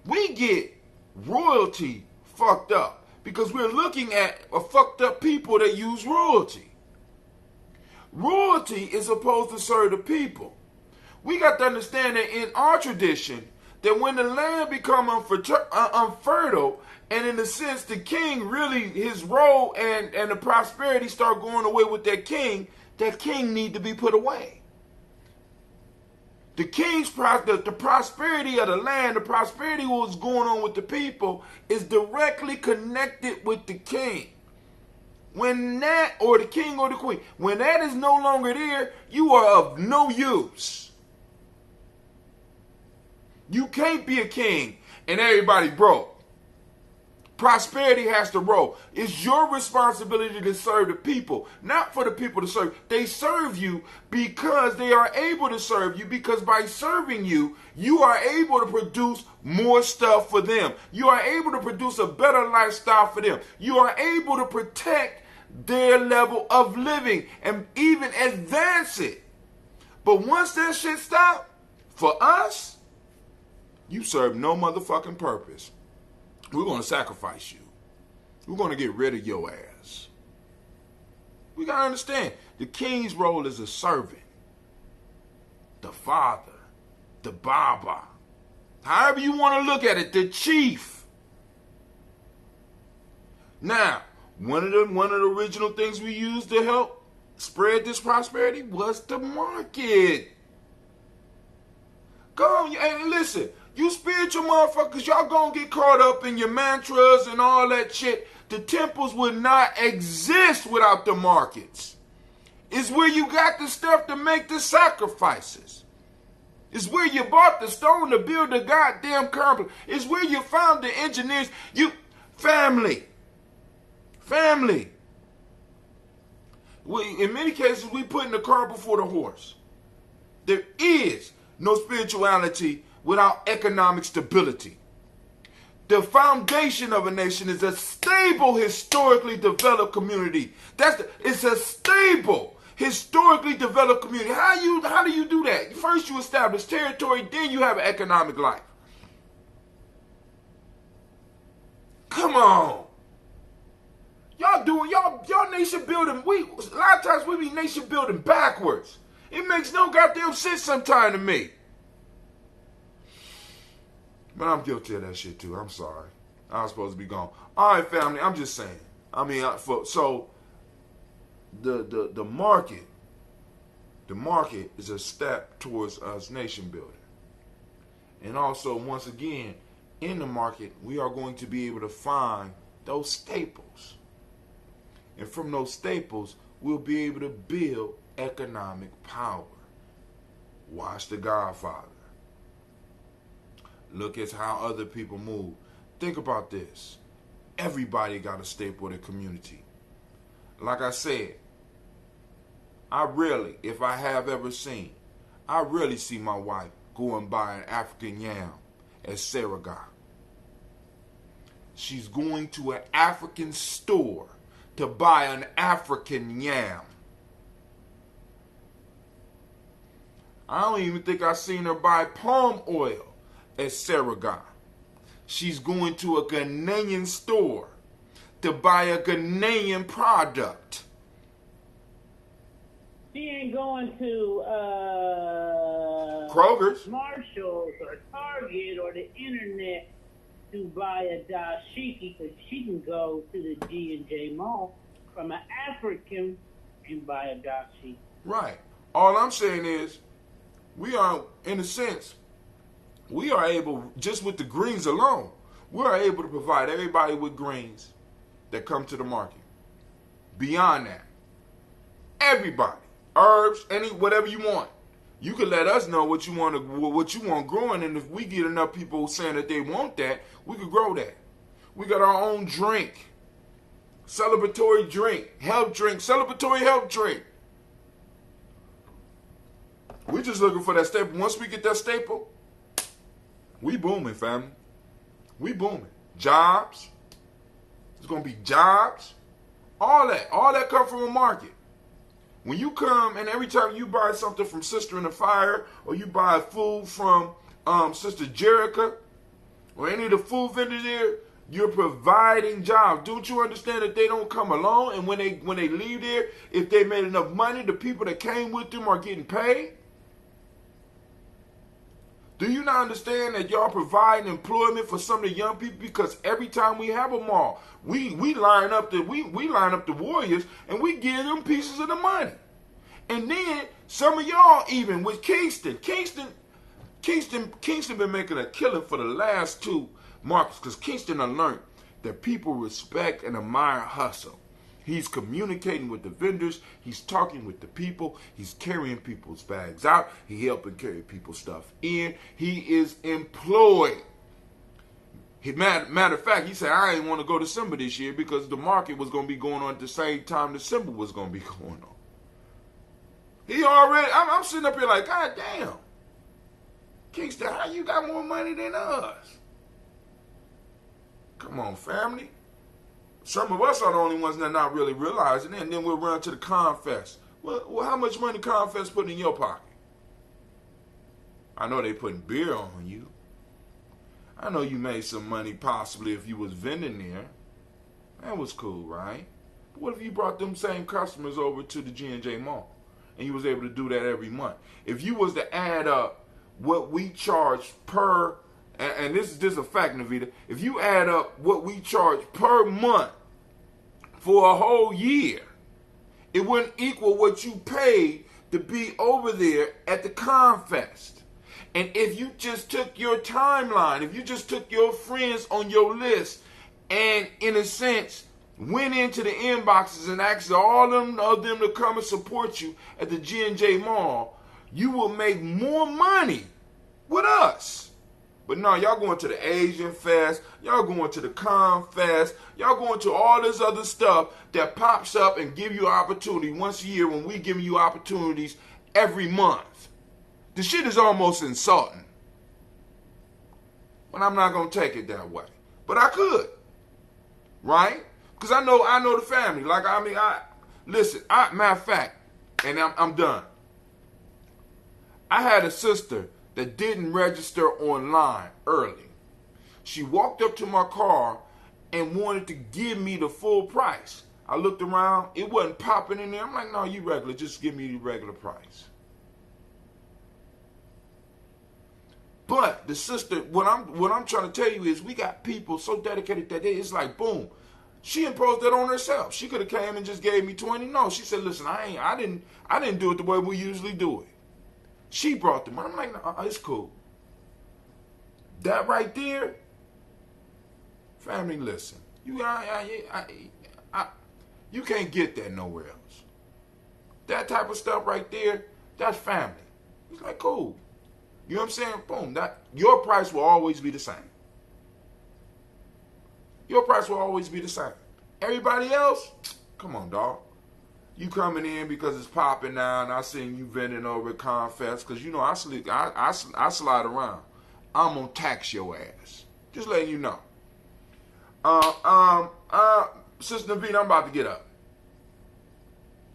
we get royalty fucked up because we're looking at a fucked up people that use royalty. Royalty is supposed to serve the people. We got to understand that in our tradition, that when the land become unfertile, and in a sense, the king really, his role and the prosperity start going away with that king need to be put away. The king's the prosperity of the land, the prosperity of what's going on with the people is directly connected with the king. When that, or the king or the queen, when that is no longer there, you are of no use. You can't be a king and everybody broke. Prosperity has to roll. It's your responsibility to serve the people, not for the people to serve. They serve you because they are able to serve you, because by serving you, you are able to produce more stuff for them. You are able to produce a better lifestyle for them. You are able to protect their level of living and even advance it. But once that shit stops, for us, you serve no motherfucking purpose. We're going to sacrifice you. We're going to get rid of your ass. We got to understand, the king's role is a servant. The father. The baba. However you want to look at it, the chief. Now, one of the original things we used to help spread this prosperity was the market. Go on, and listen. You spiritual motherfuckers, y'all gonna get caught up in your mantras and all that shit. The temples would not exist without the markets. It's where you got the stuff to make the sacrifices. It's where you bought the stone to build the goddamn complex. It's where you found the engineers. Family. In many cases, we putting the cart before the horse. There is no spirituality without economic stability. The foundation of a nation is a stable, historically developed community. It's a stable, historically developed community. How do you do that? First you establish territory, then you have an economic life. Come on. Y'all nation building, a lot of times we be nation building backwards. It makes no goddamn sense sometime to me. But I'm guilty of that shit too. I'm sorry. I was supposed to be gone. All right, family. I'm just saying. I mean, the market is a step towards us nation building. And also, once again, in the market, we are going to be able to find those staples. And from those staples, we'll be able to build economic power. Watch The Godfather. Look at how other people move. Think about this. Everybody got a staple in the community. Like I said, if I have ever seen, I rarely see my wife go and buy an African yam at Sarah. She's going to an African store to buy an African yam. I don't even think I seen her buy palm oil at Sarah. She's going to a Ghanaian store to buy a Ghanaian product. She ain't going to Kroger's, Marshalls or Target or the internet to buy a dashiki, because she can go to the G&J Mall from an African and buy a dashiki. right. All I'm saying is, we are, in a sense, we are able, just with the greens alone, we are able to provide everybody with greens that come to the market. Beyond that, everybody, herbs, whatever you want. You can let us know what you want growing, and if we get enough people saying that they want that, we could grow that. We got our own drink, celebratory drink, celebratory health drink. We're just looking for that staple. Once we get that staple, we booming, family. We booming. Jobs. It's going to be jobs. All that come from a market. When you come, and every time you buy something from Sister in the Fire, or you buy food from Sister Jerica, or any of the food vendors there, you're providing jobs. Don't you understand that they don't come alone? And when they leave there, if they made enough money, the people that came with them are getting paid? Do you not understand that y'all providing employment for some of the young people? Because every time we have a mall, we line up the warriors and we give them pieces of the money. And then some of y'all, even with Kingston been making a killing for the last two markets, because Kingston done learned that people respect and admire hustle. He's communicating with the vendors. He's talking with the people. He's carrying people's bags out. He helping carry people's stuff in. He is employed. Matter of fact, he said, I didn't want to go to December this year because the market was going to be going on at the same time December was going to be going on. He already, I'm sitting up here like, God damn. Kingston, how you got more money than us? Come on, family. Some of us are the only ones that are not really realizing it, and then we'll run to the Confest. Well, how much money Confest put in your pocket? I know they putting beer on you. I know you made some money possibly if you was vending there. That was cool, right? But what if you brought them same customers over to the G&J Mall, and you was able to do that every month? If you was to add up what we charge per, and this is a fact, Navita, if you add up what we charge per month for a whole year, it wouldn't equal what you paid to be over there at the Confest. And if you just took your timeline, if you just took your friends on your list and, in a sense, went into the inboxes and asked all of them to come and support you at the G&J Mall, you will make more money with us. But no, y'all going to the Asian Fest, y'all going to the Confest, y'all going to all this other stuff that pops up and give you opportunity once a year when we give you opportunities every month. The shit is almost insulting. But I'm not going to take it that way. But I could. Right? Because I know the family. Matter of fact, and I'm done. I had a sister that didn't register online early. She walked up to my car and wanted to give me the full price. I looked around, it wasn't popping in there. I'm like, no, you regular, just give me the regular price. But the sister, what I'm trying to tell you is we got people so dedicated that it's like, boom. She imposed that on herself. She could have came and just gave me 20. No, she said, listen, I didn't do it the way we usually do it. She brought the money. I'm like, no, it's cool. That right there, family, listen. You can't get that nowhere else. That type of stuff right there, that's family. It's like, cool. You know what I'm saying? Boom. Your price will always be the same. Your price will always be the same. Everybody else, come on, dog. You coming in because it's popping now, and I seen you vending over at Confest, because you know I slide around. I'm gonna tax your ass. Just letting you know. Sister Navita, I'm about to get up.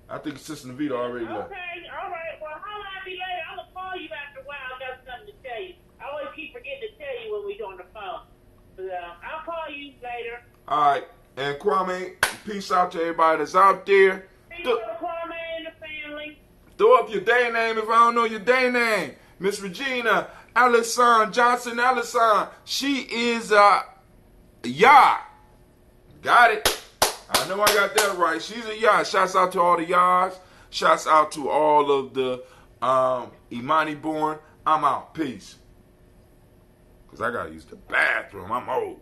I think Sister Navita already left. Okay, all right. Well, holler at me later. I'm gonna call you after a while. I got something to tell you. I always keep forgetting to tell you when we on the phone. But I'll call you later. All right, and Kwame, peace out to everybody that's out there. Peace to Kwame and the family. Throw up your day name if I don't know your day name. Miss Regina Allison Johnson Allison. She is Yah. Got it. I know I got that right. She's a Yah. Shouts out to all the Yahs. Shouts out to all of the Imani born. I'm out. Peace. Because I got to use the bathroom. I'm old.